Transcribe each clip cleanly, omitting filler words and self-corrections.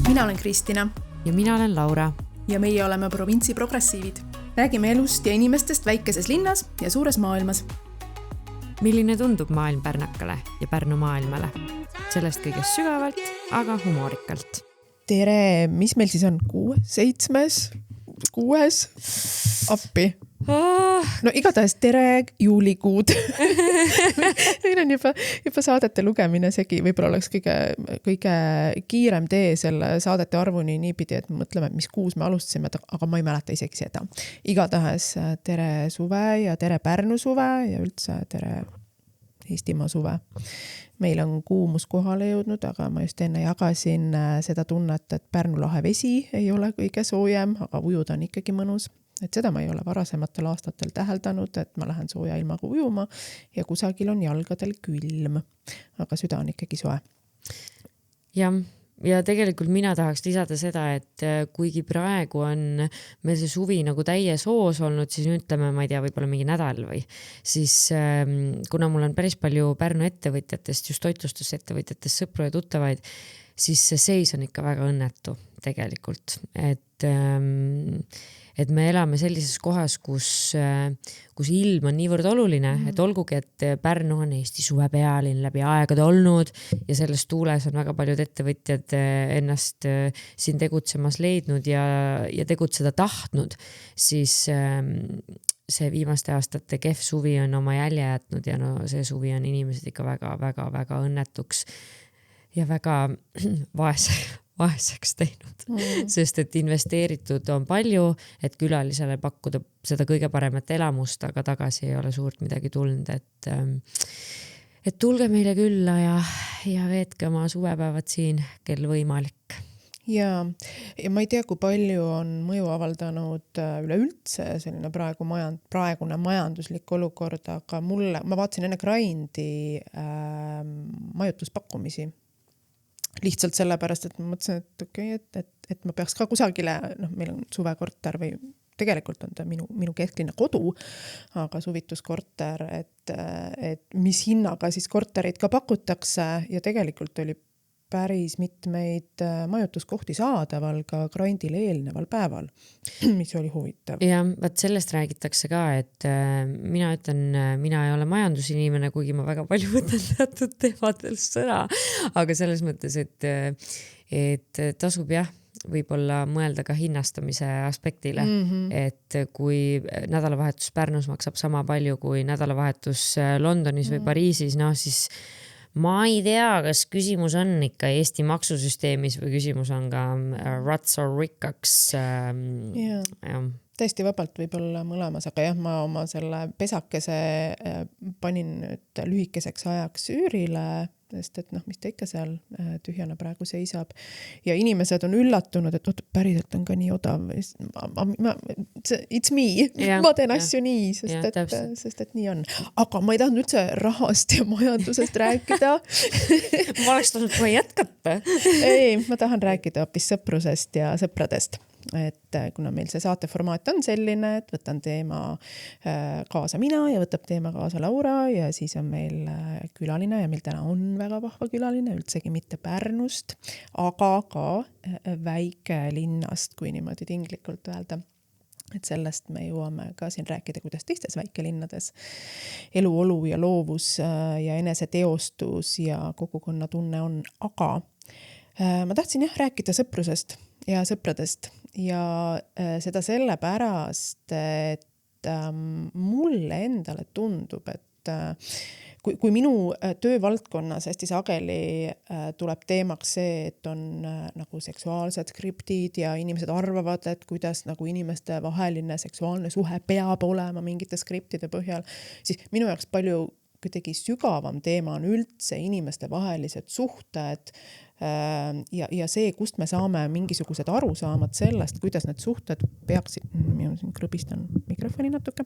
Mina olen Kristina. Ja mina olen Laura. Ja meie oleme Provintsi progressiivid. Räägime elust ja inimestest väikeses linnas ja suures maailmas. Milline tundub maailm pärnakale ja Pärnu maailmale? Sellest kõigest sügavalt, aga humoorikalt. Tere, mis meil siis on? 6. appi. No igatahes tere juulikuud. Meil on juba saadete lugemine segi. Võib-olla oleks kõige kiirem tee selle saadete arvuni niipidi, et mõtleme, mis kuus me alustasime, aga ma ei mäleta isegi seda. Igatahes tere suve ja tere Pärnu suve ja üldse tere Eestimaa suve. Meil on kuumus kohale jõudnud, aga ma just enne jagasin seda tunnet, et Pärnu lahe vesi ei ole kõige soojem, aga ujuda on ikkagi mõnus. Et seda ma ei ole varasematel aastatel täheldanud, et ma lähen sooja ilmaga ujuma ja kusagil on jalgadel külm, aga süda on ikkagi soe. Ja tegelikult mina tahaks lisada seda, et kuigi praegu on meil see suvi nagu täies hoos olnud, siis ütleme, ma ei tea, võib-olla mingi nädal või, siis kuna mul on päris palju Pärnu ettevõtjatest, just toitlustusettevõtjatest sõpru ja tuttavaid, siis see seis on ikka väga õnnetu tegelikult, et me elame sellises kohas, kus ilm on niivõrd oluline, et olgugi, et Pärnu on Eesti suvepealinn läbi aegade olnud ja selles tuules on väga paljud ettevõtjad ennast siin tegutsemas leidnud ja tegutseda tahtnud, siis see viimaste aastate kehv suvi on oma jälje jätnud ja see suvi on inimesed ikka väga õnnetuks ja väga vaeseks teinud, sest et investeeritud on palju, et külalisele pakkuda seda kõige paremat elamust, aga tagasi ei ole suurt midagi tulnud, et tulge meile külla ja veetke oma suvepäevad siin, kel võimalik. Ja ma ei tea, kui palju on mõju avaldanud üleüldse selline praegune majanduslik olukord, aga ma vaatasin enne Grindi majutuspakkumisi. Lihtsalt sellepärast, et ma mõtlesin, et okei, et ma peaks ka kusagile, meil on suvekorter või tegelikult on ta minu kesklinna kodu, aga suvituskorter, et mis hinnaga siis korterid ka pakutakse ja tegelikult oli päris mitmeid majutuskohti saadaval ka Grindile eelneval päeval, mis oli huvitav. Ja vaat sellest räägitakse ka, et mina ei ole majandusinimene, kuigi ma väga palju võtan teatud teemadel sõna, aga selles mõttes, et tasub võib-olla mõelda ka hinnastamise aspektile, et kui nädalavahetus Pärnus maksab sama palju kui nädalavahetus Londonis või Pariisis, siis ma ei tea, kas küsimus on ikka Eesti maksusüsteemis või küsimus on ka rats or rikkaks. Täiesti vabalt võib olla mõlemas, aga ma oma selle pesakese panin nüüd lühikeseks ajaks üürile, sest et mis ta ikka seal tühjana praegu seisab. Ja inimesed on üllatunud, et päriselt on ka nii odav. It's me. Ma teen asju nii, sest et nii on. Aga ma ei tahtnud üldse rahast ja majandusest rääkida. Ma oleks tahtnud kohe jätkata. Ei, ma tahan rääkida hoopis sõprusest ja sõpradest. Et kuna meil see saateformaat on selline, et võtan teema kaasa mina ja võtab teema kaasa Laura ja siis on meil külaline ja meil täna on väga vahva külaline, üldsegi mitte Pärnust, aga ka väikelinnast, kui niimoodi tinglikult öelda. Et sellest me jõuame ka siin rääkida, kuidas teistes väikelinnades eluolu ja loovus ja eneseteostus ja kogukonna tunne on, aga ma tahtsin rääkida sõprusest ja sõpradest ja seda sellepärast, et mulle endale tundub, et kui minu töövaldkonnas hästi sageli tuleb teemaks see, et on nagu seksuaalsed skriptid ja inimesed arvavad, et kuidas nagu inimeste vaheline seksuaalne suhe peab olema mingite skriptide põhjal, siis minu jaoks palju kuidagi sügavam teema on üldse inimeste vahelised suhted ja see, kust me saame mingisugused arusaamad sellest, kuidas need suhted peaksid, mina siin krõbistan mikrofoni natuke.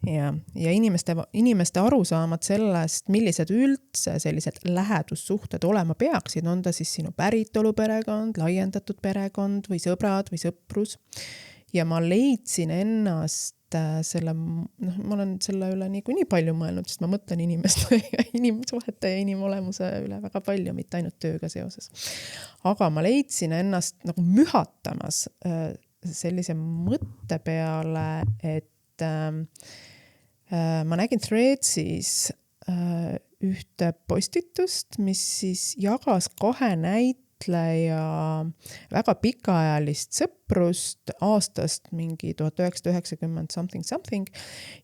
Ja inimeste arusaamad sellest, millised üldse sellised lähedussuhted olema peaksid, on ta siis sinu päritoluperekond, laiendatud perekond või sõbrad või sõprus. ja ma leidsin ennast selle, ma olen selle üle nii palju mõelnud, sest ma mõtlen inimsuhete ja inimolemuse üle väga palju, mitte ainult tööga seoses. Aga ma leidsin ennast nagu mühatamas sellise mõtte peale, et ma nägin Threadsis ühte postitust, mis siis jagas 2 näitleja väga pikaajalist sõprust aastast mingi 1990 something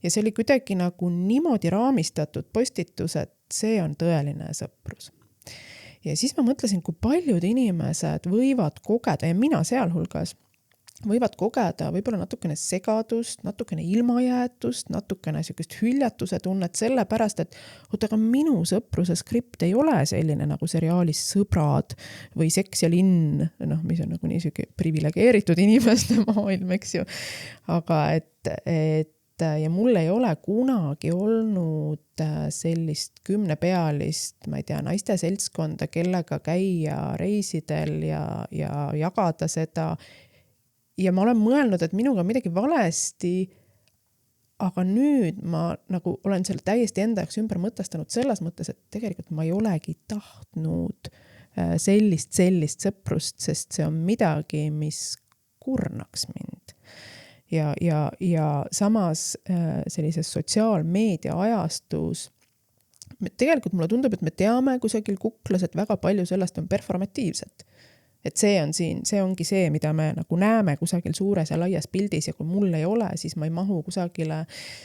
ja see oli kuidagi nagu niimoodi raamistatud postitus, et see on tõeline sõprus. Ja siis ma mõtlesin, kui paljud inimesed võivad kogeda, ja mina sealhulgas, võivad kogeda võib-olla natukene segadust, natukene ilmajäetust, natukene sellist hüljatuse tunnet sellepärast, et aga minu sõpruse skript ei ole selline nagu seriaalis Sõbrad või Seks ja linn, mis on nagu niisugune privilegeeritud inimeste maailm, eks ju. Aga ja mul ei ole kunagi olnud sellist 10-pealist, ma ei tea, naiste seltskonda, kellega käia reisidel ja jagada seda. Ja ma olen mõelnud, et minuga on midagi valesti, aga nüüd ma nagu olen selle täiesti enda jaoks ümber mõtestanud selles mõttes, et tegelikult ma ei olegi tahtnud sellist sõprust, sest see on midagi, mis kurnaks mind. Ja samas sellises sotsiaalmeedia ajastus, tegelikult mulle tundub, et me teame kusagil kuklas, et väga palju sellest on performatiivset. Et see on siin, see ongi see, mida me nagu näeme kusagil suures ja laias pildis ja kui mul ei ole, siis ma ei mahu kusagile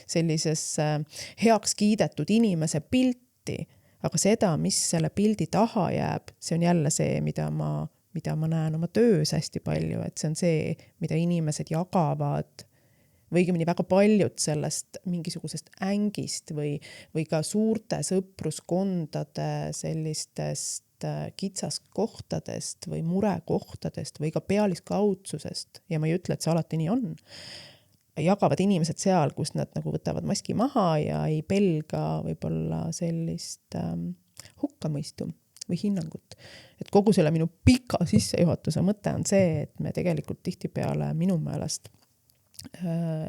sellisesse heaks kiidetud inimese pilti. Aga seda, mis selle pildi taha jääb, see on jälle see, mida ma näen oma töös hästi palju, et see on see, mida inimesed jagavad või õigemini väga paljud sellest mingisugusest ängist või ka suurte sõpruskondade sellistest kitsaskohtadest või murekohtadest või ka pealiskaudsusest, ja ma ei ütle, et see alati nii on, jagavad inimesed seal, kus nad nagu võtavad maski maha ja ei pelga võib-olla sellist hukkamõistu või hinnangut. Et kogu selle minu pika sissejuhatuse mõte on see, et me tegelikult tihtipeale minu meelest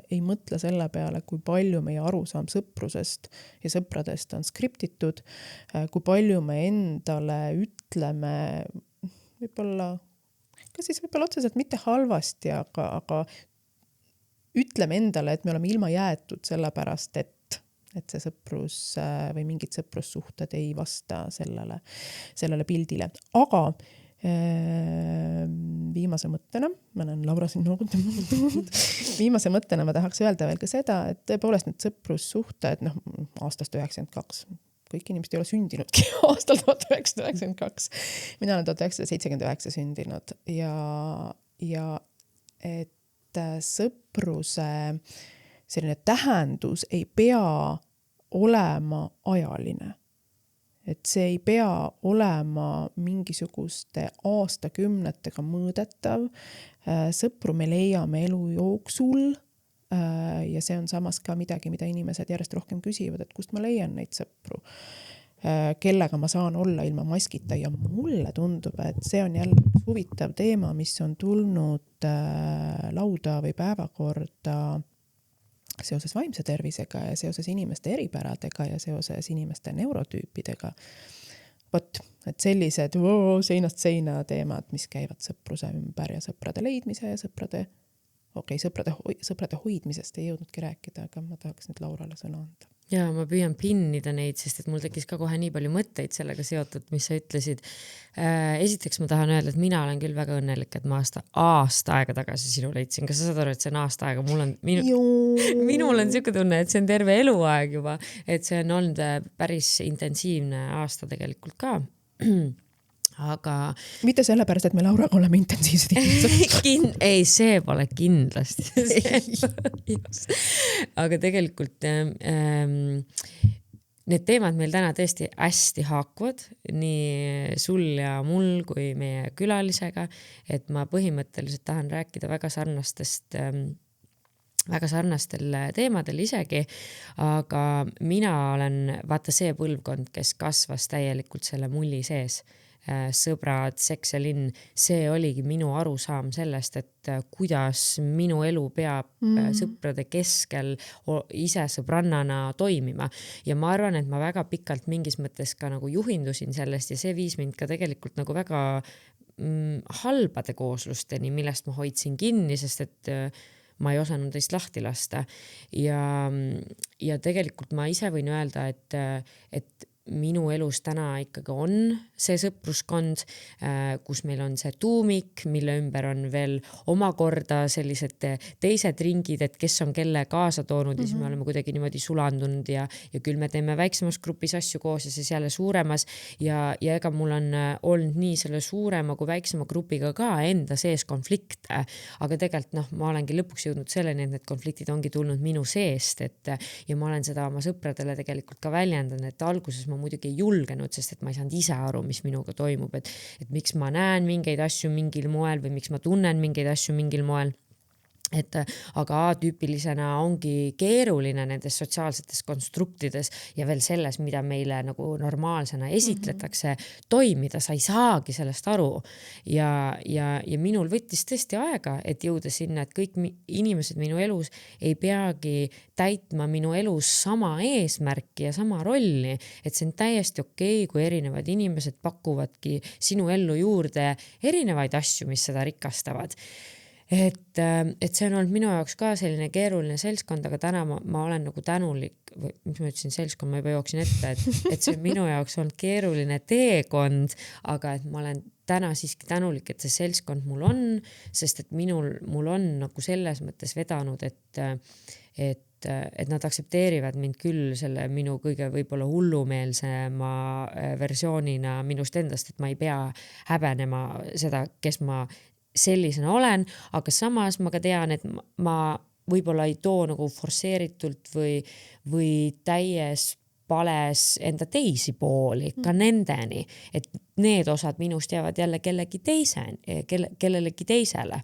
ei mõtle selle peale, kui palju meie arusaam sõprusest ja sõpradest on skriptitud, kui palju me endale ütleme võib-olla otseselt mitte halvasti, aga ütleme endale, et me oleme ilma jäetud sellepärast, et see sõprus või mingid sõprussuhted ei vasta sellele pildile. Aga viimase mõttena, ma näen Laura siin viimase mõttena ma tahaks öelda veel ka seda, et tõepoolest need sõprussuhted, aastast 92, kõik inimesed ei ole sündinudki aastal 1992. Mina olen 1979 sündinud ja et sõpruse selline tähendus ei pea olema ajaline. Et see ei pea olema mingisuguste aastakümnetega mõõdetav. Sõpru me leiame elu jooksul ja see on samas ka midagi, mida inimesed järjest rohkem küsivad, et kust ma leian neid sõpru, kellega ma saan olla ilma maskita, ja mulle tundub, et see on jälle huvitav teema, mis on tulnud lauda või päevakorda seoses vaimse tervisega ja seoses inimeste eripäradega ja seoses inimeste neurotüüpidega. Et sellised seinast seina teemad, mis käivad sõpruse ümber ja sõprade leidmise ja sõprade hoidmisest ei jõudnudki rääkida, aga ma tahaks nüüd Laurale sõna anda. Ja ma püüan pinnida neid, sest et mul tekkis ka kohe nii palju mõtteid sellega seotud, mis sa ütlesid. Esiteks ma tahan öelda, et mina olen küll väga õnnelik, et ma aasta aega tagasi sinu leidsin. Kas sa saad aru, et see on aasta aega? Minul on siuke tunne, et see on terve eluaeg juba, et see on olnud päris intensiivne aasta tegelikult ka. Aga mitte sellepärast, et me Lauraga oleme intensiivsed inimesed. Ei, see pole kindlasti. Aga tegelikult need teemad meil täna tõesti hästi haakuvad, nii sul ja mul kui meie külalisega, et ma põhimõtteliselt tahan rääkida väga sarnastel teemadel isegi, aga mina olen vaata see põlvkond, kes kasvas täielikult selle mulli sees. sõbrad, seks ja linn, see oligi minu arusaam sellest, et kuidas minu elu peab sõprade keskel ise sõbrannana toimima. Ja ma arvan, et ma väga pikalt mingis mõttes ka nagu juhindusin sellest ja see viis mind ka tegelikult nagu väga halbade kooslusteni, millest ma hoidsin kinni, sest et ma ei osanud teist lahti lasta. Ja tegelikult ma ise võin öelda, et minu elus täna ikkagi on see sõpruskond, kus meil on see tuumik, mille ümber on veel omakorda sellised teised ringid, et kes on kelle kaasa toonud ja siis me oleme kuidagi niimoodi sulandunud ja küll me teeme väiksemas grupis asju koos ja siis jälle suuremas ja ega mul on olnud nii selle suurema kui väiksema grupiga ka enda sees konflikte, aga tegelikult ma olengi lõpuks jõudnud selleni, et need konfliktid ongi tulnud minu seest, ja ma olen seda oma sõpradele tegelikult ka väljendanud, et alguses ma muidugi ei julgenud, sest et ma ei saanud ise aru, mis minuga toimub, et miks ma näen mingeid asju mingil moel või miks ma tunnen mingeid asju mingil moel. Aga A-tüüpilisena ongi keeruline nendes sotsiaalsetes konstruktides ja veel selles, mida meile nagu normaalsena esitletakse, toimida, sa ei saagi sellest aru. Ja minul võttis tõesti aega, et jõuda sinna, et kõik inimesed minu elus ei peagi täitma minu elus sama eesmärki ja sama rolli, et see on täiesti okei, kui erinevad inimesed pakuvadki sinu ellu juurde erinevaid asju, mis seda rikastavad. Et see on olnud minu jaoks ka selline keeruline seltskond, aga täna ma olen nagu tänulik, või mis ma ütlesin seltskond, ma juba jooksin ette, et see on minu jaoks olnud keeruline teekond, aga et ma olen täna siiski tänulik, et see seltskond mul on, sest et mul on nagu selles mõttes vedanud, et nad aktsepteerivad mind küll selle minu kõige võib-olla hullumeelsema versioonina minust endast, et ma ei pea häbenema seda, kes ma sellisena olen, aga samas ma ka tean, et ma võib-olla ei too nagu forsseeritult või täies pales enda teisi pooli ka nendeni, et need osad minust jäävad jälle kellelegi teisele.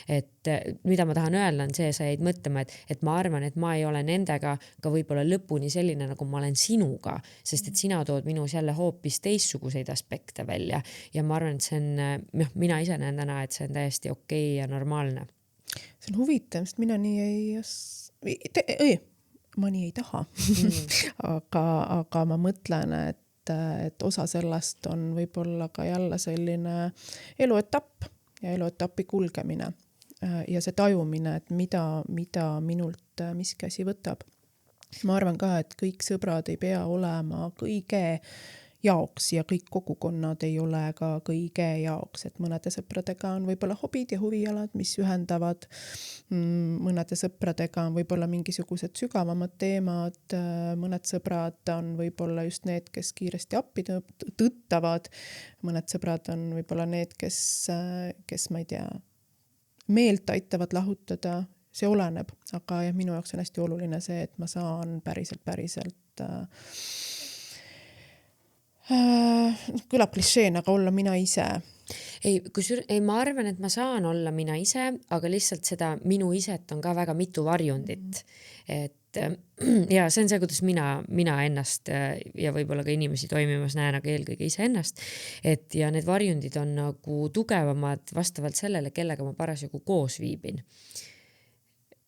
Et mida ma tahan öelda on see, sa jäid mõtlema, et ma arvan, et ma ei ole nendega ka võib-olla lõpuni selline, nagu ma olen sinuga, sest et sina tood minus jälle hoopis teistsuguseid aspekte välja ja ma arvan, et see on, mina ise näen täna, et see on täiesti okei ja normaalne. See on huvitav, sest mina nii ma nii ei taha. aga ma mõtlen, et osa sellest on võib-olla ka jälle selline eluetapp ja eluetapi kulgemine ja see tajumine, et mida minult miski asi võtab. Ma arvan ka, et kõik sõbrad ei pea olema kõige jaoks ja kõik kogukonnad ei ole ka kõige jaoks, et mõnede sõpradega on võib-olla hobid ja huvialad, mis ühendavad, mõnede sõpradega on võib-olla mingisugused sügavamad teemad, mõned sõbrad on võib-olla just need, kes kiiresti appi tõttavad, mõned sõbrad on võib-olla need, kes ma ei tea, meelt aitavad lahutada, see oleneb, aga jah, minu jaoks on hästi oluline see, et ma saan päriselt kõlab klišeen, aga olla mina ise. Ma arvan, et ma saan olla mina ise, aga lihtsalt seda minu iset on ka väga mitu varjundit. Et ja see on see, kuidas mina ennast ja võib-olla ka inimesi toimimas näen, aga eelkõige ise ennast. Et ja need varjundid on nagu tugevamad vastavalt sellele, kellega ma parasjagu koos viibin.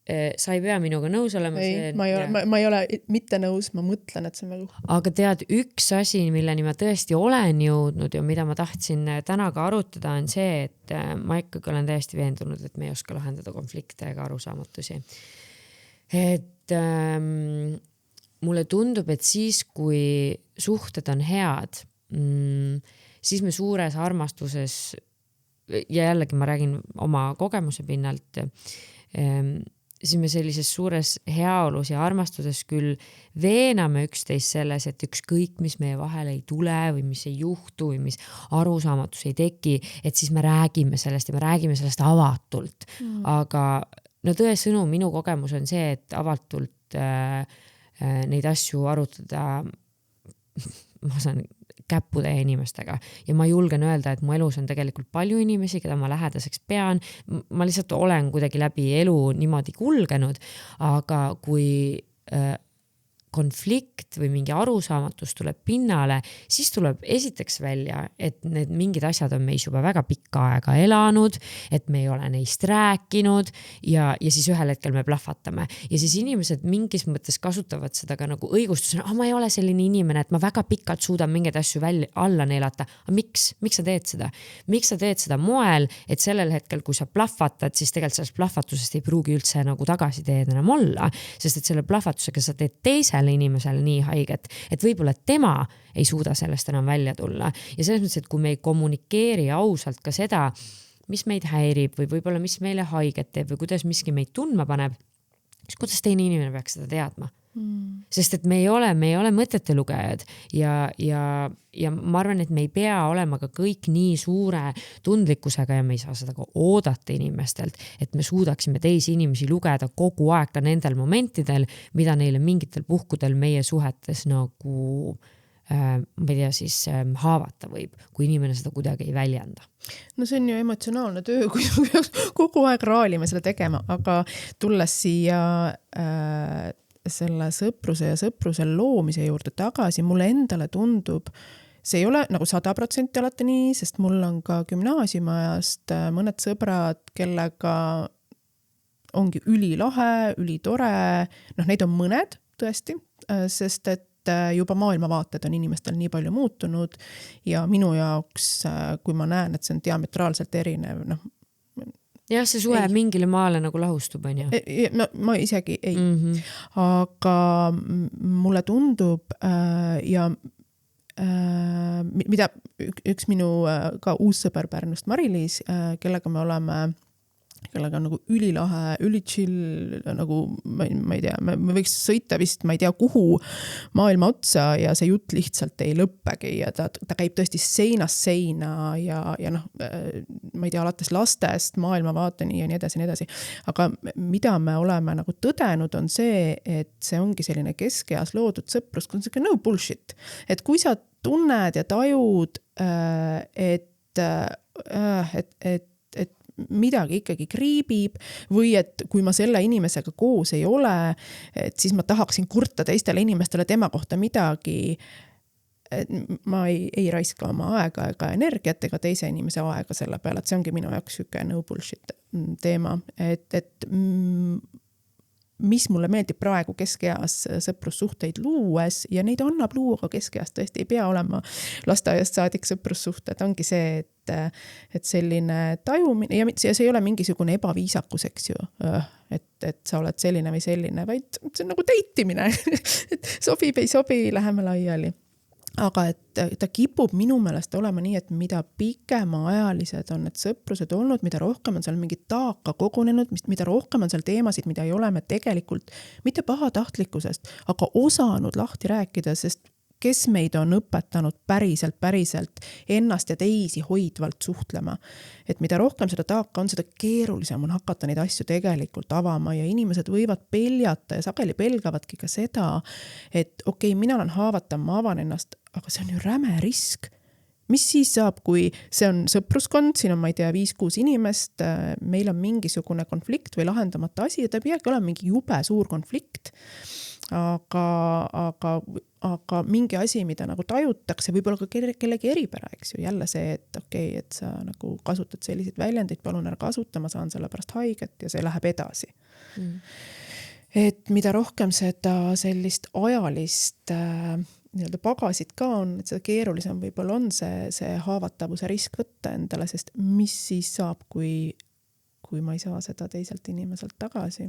Sa ei pea minuga nõus olema. Ma ei ole mitte nõus, ma mõtlen, et see on väga... Aga tead, üks asi, milleni ma tõesti olen jõudnud ja mida ma tahtsin täna ka arutada, on see, et ma ikkagi olen täiesti veendunud, et me ei oska lahendada konflikte ega arusaamatusi. Et mulle tundub, et siis, kui suhted on head, siis me suures armastuses, ja jällegi ma räägin oma kogemuse pinnalt, siis me sellises suures heaolus ja armastuses küll veename üksteist selles, et ükskõik, mis meie vahele ei tule või mis ei juhtu või mis arusaamatus ei teki, et siis me räägime sellest ja me räägime sellest avatult. Aga no tõesõnu, minu kogemus on see, et avatult neid asju arutada ma saan käputäie inimestega ja ma julgen öelda, et mu elus on tegelikult palju inimesi, keda ma lähedaseks pean. Ma lihtsalt olen kuidagi läbi elu niimoodi kulgenud, aga kui konflikt või mingi arusaamatus tuleb pinnale, siis tuleb esiteks välja, et need mingid asjad on meis juba väga pikka aega elanud, et me ei ole neist rääkinud ja siis ühel hetkel me plahvatame. Ja siis inimesed mingis mõttes kasutavad seda ka nagu õigustusena, ma ei ole selline inimene, et ma väga pikalt suudan mingeid asju alla neelata. Aga miks sa teed seda? Miks sa teed seda moel, et sellel hetkel, kui sa plahvatad, siis tegelikult sellest plahvatusest ei pruugi üldse nagu tagasiteed enam olla, sest et selle plahvatusega sa teed teisele inimesele nii haiget, et võib-olla tema ei suuda sellest enam välja tulla. Ja selles mõttes, et kui me ei kommunikeeri ausalt ka seda, mis meid häirib või võib-olla mis meile haiget teeb või kuidas miski meid tundma paneb, siis kuidas teine inimene peaks seda teadma? Sest et me ei ole mõtete lugejad ja ma arvan, et me ei pea olema ka kõik nii suure tundlikkusega ja me ei saa seda ka oodata inimestelt, et me suudaksime teisi inimesi lugeda kogu aeg ka nendel momentidel, mida neile mingitel puhkudel meie suhetes nagu ma ei tea siis haavata võib, kui inimene seda kuidagi ei väljenda. No see on ju emotsionaalne töö, kui kogu aeg raalime selle tegema, aga tulles siia selle sõpruse ja sõpruse loomise juurde tagasi, mulle endale tundub, see ei ole nagu 100% alati nii, sest mul on ka gümnaasiumiajast mõned sõbrad, kellega ongi ülilahe, ülitore, neid on mõned tõesti, sest et juba maailmavaated on inimestel nii palju muutunud ja minu jaoks, kui ma näen, et see on diametraalselt erinev, jah, see suhe mingile maale nagu lahustub, on ju? Ma isegi ei. Aga mulle tundub ja mida üks minu ka uus sõber Pärnust, Mari-Liis, kellega me oleme nagu ülilahe, ülichill, nagu ma ei tea, me võiks sõita vist, ma ei tea kuhu maailma otsa ja see jutt lihtsalt ei lõppegi ja ta käib tõesti seinast seina ja ma ei tea, alates lastest maailmavaateni ja nii edasi. Aga mida me oleme nagu tõdenud on see, et see ongi selline keskeas loodud sõprus, kui on selline no bullshit. Et kui sa tunned ja tajud, et midagi ikkagi kriibib või et kui ma selle inimesega koos ei ole, et siis ma tahaksin kurta teistele inimestele tema kohta midagi, et ma ei raiska oma aega ega energiat ega teise inimese aega selle peale, et see ongi minu jaoks siuke no bullshit teema, et mis mulle meeldib praegu keskeas sõprussuhteid luues ja neid annab luua ka keskeas, tõesti ei pea olema lasteaiast saadik sõprussuhted, ongi see, et selline tajumine ja see ei ole mingisugune ebaviisakus, eks ju, et sa oled selline või selline, vaid see on nagu teitimine, et sobib, ei sobi, läheme laiali. Aga et ta kipub minu meelest olema nii, et mida pikemaajalised on need sõprused olnud, mida rohkem on seal mingit taaka kogunenud, mida rohkem on seal teemasid, mida ei ole me tegelikult mitte pahatahtlikkusest, aga osanud lahti rääkida, sest kes meid on õpetanud päriselt ennast ja teisi hoidvalt suhtlema. Et mida rohkem seda taaka on, seda keerulisem on hakata neid asju tegelikult avama ja inimesed võivad peljata ja sageli pelgavadki ka seda, et okei, mina olen haavatav, ma avan ennast, aga see on ju räme risk. Mis siis saab, kui see on sõpruskond, siin on, ma ei tea, 5-6 inimest, meil on mingisugune konflikt või lahendamata asi ja ta peagi olema mingi jube suur konflikt. Aga mingi asi, mida nagu tajutakse, võib-olla ka kellegi eripära, eks ju, jälle see, et okei, et sa nagu kasutad selliseid väljendid, palun ära kasuta, ma saan selle pärast haiget ja see läheb edasi. Et mida rohkem seda sellist ajalist nii-öelda pagasid ka on, et seda keerulisem võib-olla on see haavatavuse risk võtta endale, sest mis siis saab, kui ma ei saa seda teiselt inimeselt tagasi.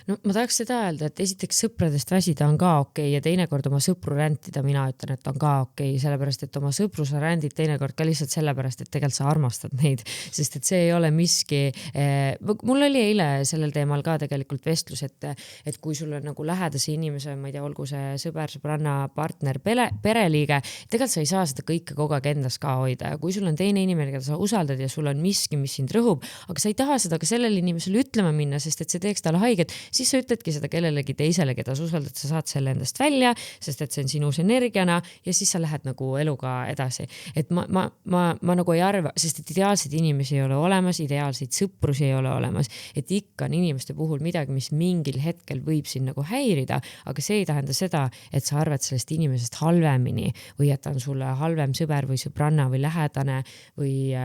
No ma tahaks seda öelda, et esiteks sõpradest väsida on ka okei ja teinekord oma sõpru rändida, mina ütlen, et on ka okei, sellepärast, et oma sõpru sa rändid teinekord ka lihtsalt sellepärast, et tegelikult sa armastad neid, sest et see ei ole miski. Mul oli eile sellel teemal ka tegelikult vestlus, et kui sul on nagu lähedase inimese, ma ei tea, olgu see sõber, sõbranna, partner, pereliige, tegelikult sa ei saa seda kõike kogu aeg endas ka hoida. Ja kui sul on teine inimene, keda sa usaldad ja sul on miski, mis sind rõhub, aga sa ei taha seda ka sellele inimesele ütlema minna, sest et see teeks talle haiget, siis sa ütledki seda kellelegi teisele, keda sa usaldad, sa saad selle endast välja, sest et see on sinus energiana ja siis sa lähed nagu eluga edasi. Et ma nagu ei arva, sest et ideaalseid inimesi ei ole olemas, ideaalseid sõprusi ei ole olemas, et ikka on inimeste puhul midagi, mis mingil hetkel võib sind nagu häirida, aga see ei tähenda seda, et sa arvad sellest inimesest halvemini või et ta on sulle halvem sõber või sõbranna või lähedane või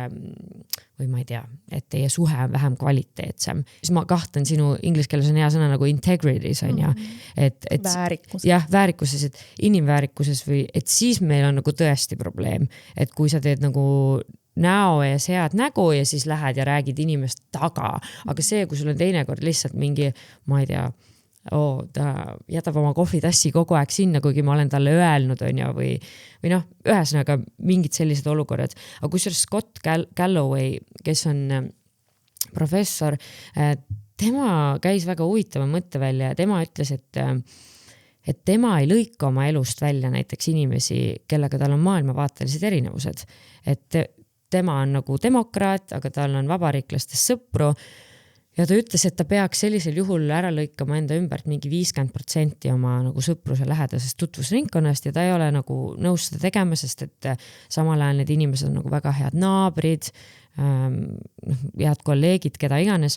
ma ei tea, et teie suhe on vähem kvaliteetsem. Siis ma kahtlen sinu inglise keeles on hea sõna nagu integrities on ja, et väärikuses. Jah, väärikuses, et inimväärikuses või et siis meil on nagu tõesti probleem, et kui sa teed nagu näo ja sead nägu ja siis lähed ja räägid inimest taga, aga see, kui sul on teinekord lihtsalt mingi, ma ei tea, ta jätab oma kohvitassi kogu aeg sinna, kuigi ma olen talle öelnud on ja, või noh, ühesõnaga mingid sellised olukorrad. Aga kusjuures Scott Galloway, kes on professor, tema käis väga huvitava mõtte välja ja tema ütles, et tema ei lõika oma elust välja näiteks inimesi, kellega tal on maailmavaatelised erinevused. Et tema on nagu demokraat, aga tal on vabariiklastest sõpru. Ja ta ütles, et ta peaks sellisel juhul ära lõikama enda ümbert mingi 50% oma nagu sõpruse lähedasest tutvusringkonnast ja ta ei ole nagu nõus seda tegema, sest et samal ajal need inimesed on nagu väga head naabrid, head kolleegid, keda iganes.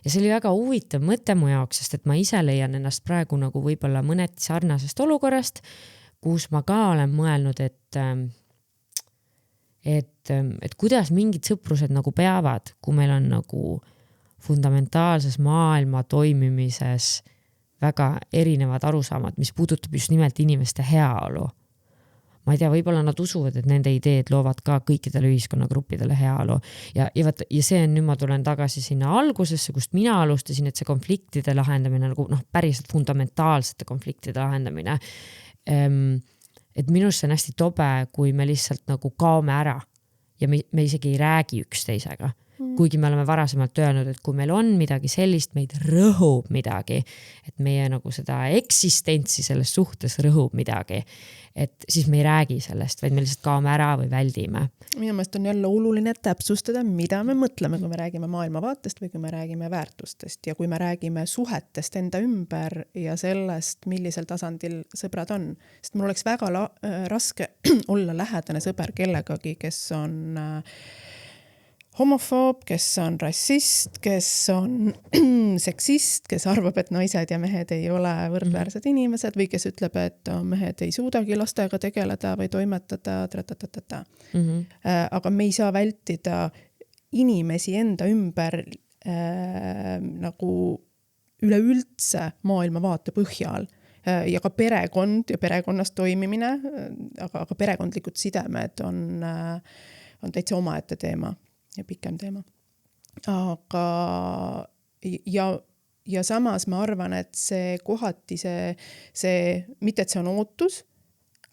Ja see oli väga huvitav mõte mu jaoks, sest et ma ise leian ennast praegu nagu võib-olla mõneti sarnasest olukorrast, kus ma ka olen mõelnud, et kuidas mingid sõprused nagu peavad, kui meil on nagu fundamentaalses maailma toimimises väga erinevad arusaamad, mis puudutab just nimelt inimeste heaolu. Ma ei tea, võib-olla nad usuvad, et nende ideed loovad ka kõikidele ühiskonnagruppidele heaolu. Ja see on, nüüd ma tulen tagasi sinna algusesse, kust mina alustasin, et see konfliktide lahendamine, nagu päriselt fundamentaalsete konfliktide lahendamine. Et minust see on hästi tobe, kui me lihtsalt nagu kaome ära ja me isegi ei räägi üksteisega. Kuigi me oleme varasemalt öelnud, et kui meil on midagi sellist, meid rõhub midagi, et meie nagu seda eksistentsi selles suhtes rõhub midagi, et siis me ei räägi sellest, vaid me lihtsalt kaome ära või väldime. Minu meelest on jälle oluline täpsustada, mida me mõtleme, kui me räägime maailmavaatest või kui me räägime väärtustest ja kui me räägime suhetest enda ümber ja sellest, millisel tasandil sõbrad on. Sest mul oleks väga raske olla lähedane sõber kellegagi, kes on homofoob, kes on rassist, kes on seksist, kes arvab, et naised ja mehed ei ole võrdväärsed inimesed või kes ütleb, et mehed ei suudagi lastega tegeleda või toimetada. Aga me ei saa vältida inimesi enda ümber nagu üleüldse maailmavaate põhjal ja ka perekond ja perekonnas toimimine, aga perekondlikud sidemed on täitsa omaette teema ja pikem teema. Aga ja samas ma arvan, et see kohati see mitte, et see on ootus,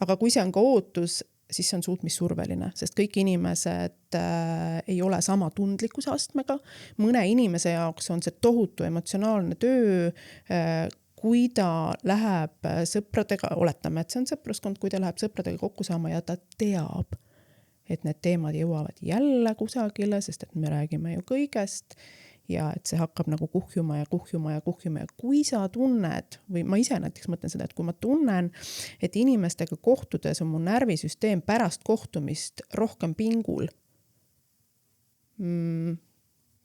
aga kui see on ka ootus, siis see on suutmissurveline, sest kõik inimesed ei ole sama tundlikkuse astmega. Mõne inimese jaoks on see tohutu emotsionaalne töö, kui ta läheb sõpradega, oletame, et see on sõpruskond, kui ta läheb sõpradega kokku saama ja ta teab, et need teemad jõuavad jälle kusagile, sest et me räägime ju kõigest ja et see hakkab nagu kuhjuma ja kui sa tunned, või ma ise näiteks mõtlen seda, et kui ma tunnen, et inimestega kohtudes on mu närvisüsteem pärast kohtumist rohkem pingul,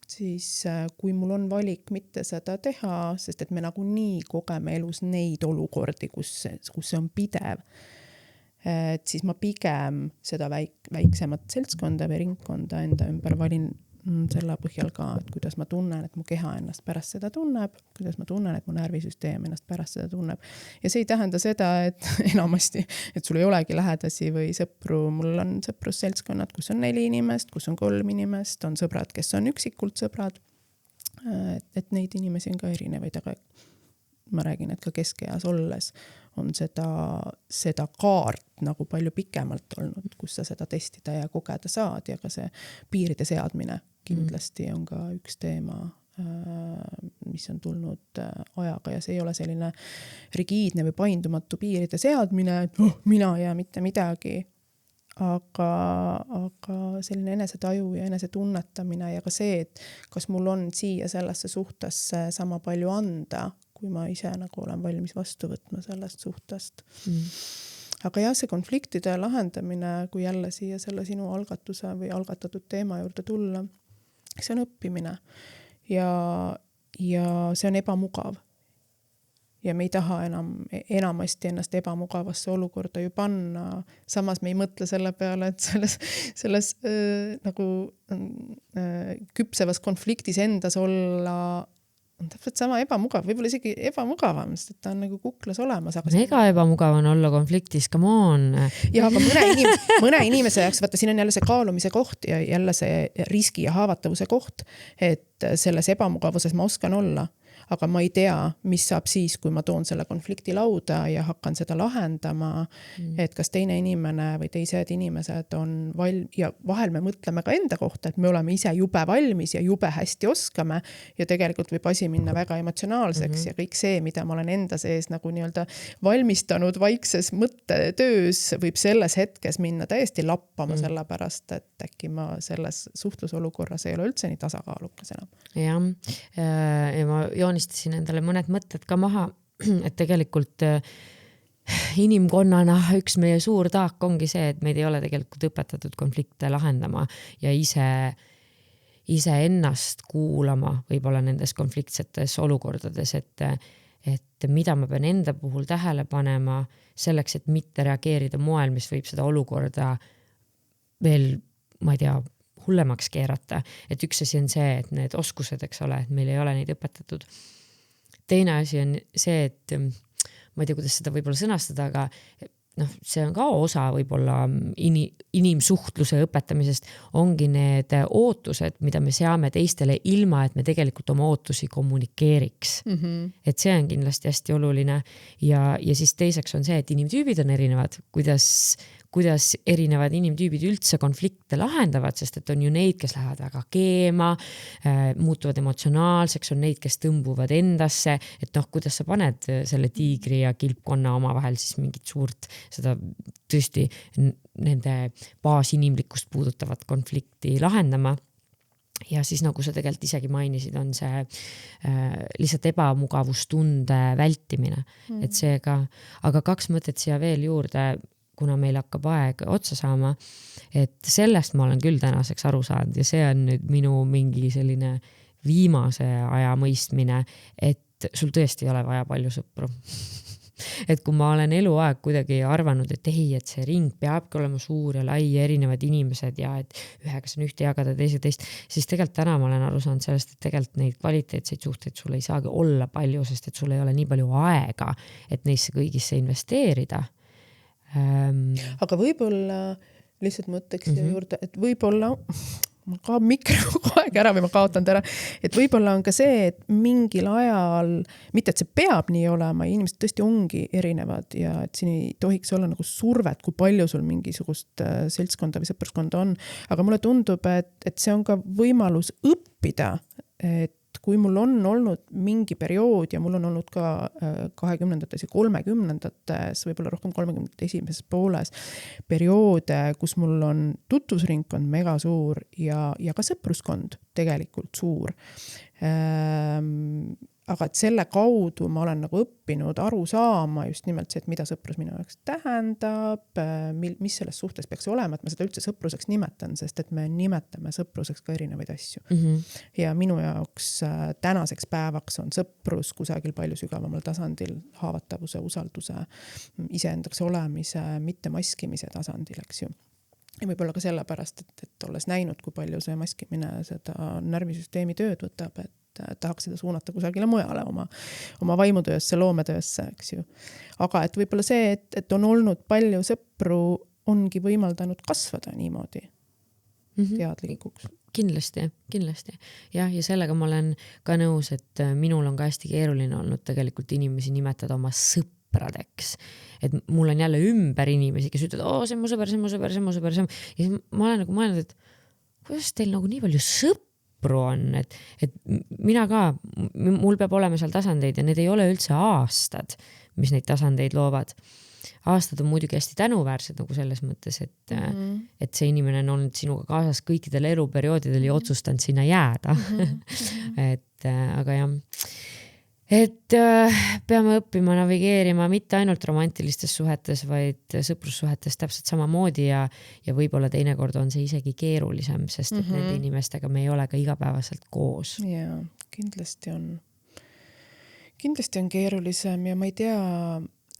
siis kui mul on valik mitte seda teha, sest et me nagu nii kogeme elus neid olukordi, kus see on pidev, et siis ma pigem seda väiksemat seltskonda või ringkonda enda ümber valin selle põhjal ka, et kuidas ma tunnen, et mu keha ennast pärast seda tunneb, kuidas ma tunnen, et mu närvisüsteem ennast pärast seda tunneb. Ja see ei tähenda seda, et enamasti, et sul ei olegi lähedasi või sõpru. Mul on sõprusseltskonnad, kus on 4 inimest, kus on 3 inimest, on sõbrad, kes on üksikult sõbrad. Et neid inimesi on ka erinevaid, aga ma räägin, et ka keskeas olles on seda kaart nagu palju pikemalt olnud, kus sa seda testida ja kogeda saad ja ka see piiride seadmine kindlasti on ka üks teema, mis on tulnud ajaga ja see ei ole selline rigiidne või paindumatu piiride seadmine, et mina ja mitte midagi, aga selline enesetaju ja enesetunnetamine ja ka see, et kas mul on siia sellesse suhtesse sama palju anda, kui ma ise nagu olen valmis vastu võtma sellest suhtest. Aga jah, see konfliktide lahendamine, kui jälle siia selle sinu algatuse või algatatud teema juurde tulla, see on õppimine ja see on ebamugav. Ja me ei taha enamasti ennast ebamugavasse olukorda ju panna. Samas me ei mõtle selle peale, et selles nagu küpsevas konfliktis endas olla on täpselt sama ebamugav, võib-olla isegi ebamugavam, sest ta on nagu kuklas olemas. Ega ebamugav on olla konfliktis, come on. Ja aga mõne inimese jaoks, vaata, siin on jälle see kaalumise koht ja jälle see riski ja haavatavuse koht, et selles ebamugavuses ma oskan olla. Aga ma ei tea, mis saab siis, kui ma toon selle konflikti lauda ja hakkan seda lahendama, et kas teine inimene või teised inimesed on ja vahel me mõtleme ka enda kohta, et me oleme ise jube valmis ja jube hästi oskame ja tegelikult võib asi minna väga emotsionaalseks ja kõik see, mida ma olen enda sees nagu nii-öelda valmistanud vaikses mõttetöös, võib selles hetkes minna täiesti lappama sellepärast, et äkki ma selles suhtlusolukorras ei ole üldse nii tasakaalukas enam. Ja ma joonistasin endale mõned mõtted ka maha, et tegelikult inimkonnana üks meie suur taak ongi see, et meid ei ole tegelikult õpetatud konflikte lahendama ja ise ennast kuulama võib-olla nendes konfliktsetes olukordades, et mida ma pean enda puhul tähele panema selleks, et mitte reageerida moel, mis võib seda olukorda veel, ma ei tea, hullemaks keerata. Et üks asi on see, et need oskused, eks ole, et meil ei ole neid õpetatud. Teine asi on see, et ma ei tea, kuidas seda võib-olla sõnastada, aga see on ka osa võib-olla inimsuhtluse õpetamisest, ongi need ootused, mida me seame teistele ilma, et me tegelikult oma ootusi kommunikeeriks. Et see on kindlasti hästi oluline ja siis teiseks on see, et inimtüübid on erinevad, kuidas erinevad inimtüübid üldse konflikte lahendavad, sest et on ju neid, kes lähevad väga keema, muutuvad emotsionaalseks, on neid, kes tõmbuvad endasse, et kuidas sa paned selle tiigri ja kilpkonna oma vahel siis mingit suurt seda tõesti nende baasinimlikkust puudutavat konflikti lahendama. Ja siis nagu sa tegelikult isegi mainisid, on see lihtsalt ebamugavustunde vältimine. Et seega, aga 2 mõtet siia veel juurde, kuna meil hakkab aeg otsa saama, et sellest ma olen küll tänaseks aru saanud ja see on nüüd minu mingi selline viimase aja mõistmine, et sul tõesti ei ole vaja palju sõpru. Et kui ma olen eluaeg kuidagi arvanud, et et see ring peabki olema suur ja lai ja erinevad inimesed ja et ühega saan ühte jagada teist, siis tegelikult täna ma olen aru saanud sellest, et tegelikult neid kvaliteetseid suhteid sul ei saagi olla palju, sest et sul ei ole nii palju aega, et neisse kõigisse investeerida. Aga võib-olla lihtsalt mõtteks juurde, et võib-olla ma kaob mikro kogu aeg ära või ma kaotan ära, et võib-olla on ka see, et mingil ajal, mitte et see peab nii olema, inimesed tõesti ongi erinevad ja et siin ei tohiks olla nagu survet, kui palju sul mingisugust seltskonda või sõpruskonda on, aga mulle tundub, et see on ka võimalus õppida, et kui mul on olnud mingi periood ja mul on olnud ka 20-ndates ja 30-ndates, võib-olla rohkem 30-ndate esimeses pooles perioode, kus mul on tutvusringkond mega suur ja ka sõpruskond tegelikult suur. Aga et selle kaudu ma olen nagu õppinud aru saama just nimelt see, et mida sõprus minu jaoks tähendab, mis selles suhtes peaks olema, et ma seda üldse sõpruseks nimetan, sest et me nimetame sõpruseks ka erinevaid asju. Ja minu jaoks tänaseks päevaks on sõprus kusagil palju sügavamal tasandil, haavatavuse, usalduse, iseendaks olemise, mitte maskimise tasandil, eks ju. Ja võib-olla ka sellepärast, et olles näinud, kui palju see maskimine seda närvisüsteemi tööd võtab, et tahaks seda suunata kusagile mujale oma vaimutöösse, loometöösse, eks ju. Aga et võib-olla see, et on olnud palju sõpru, ongi võimaldanud kasvada niimoodi teadlikuks. Kindlasti. Ja sellega ma olen ka nõus, et minul on ka hästi keeruline olnud tegelikult inimesi nimetada oma sõpradeks. Et mul on jälle ümber inimesi, kes ütlevad, see on mu sõber. Ja ma olen nagu mõelnud, et kuidas teil nagu nii palju sõpru on, et mina ka, mul peab olema seal tasandeid ja need ei ole üldse aastad, mis neid tasandeid loovad. aastad on muidugi hästi tänuväärsed nagu selles mõttes, et see inimene on olnud sinuga kaasas kõikidel eluperioodidel ja otsustanud sinna jääda. Aga jah, et peame õppima navigeerima mitte ainult romantilistes suhetes, vaid sõprussuhetes täpselt samamoodi ja võib-olla teinekord on see isegi keerulisem, sest et nende inimestega me ei ole ka igapäevaselt koos. Jaa, kindlasti on keerulisem ja ma ei tea,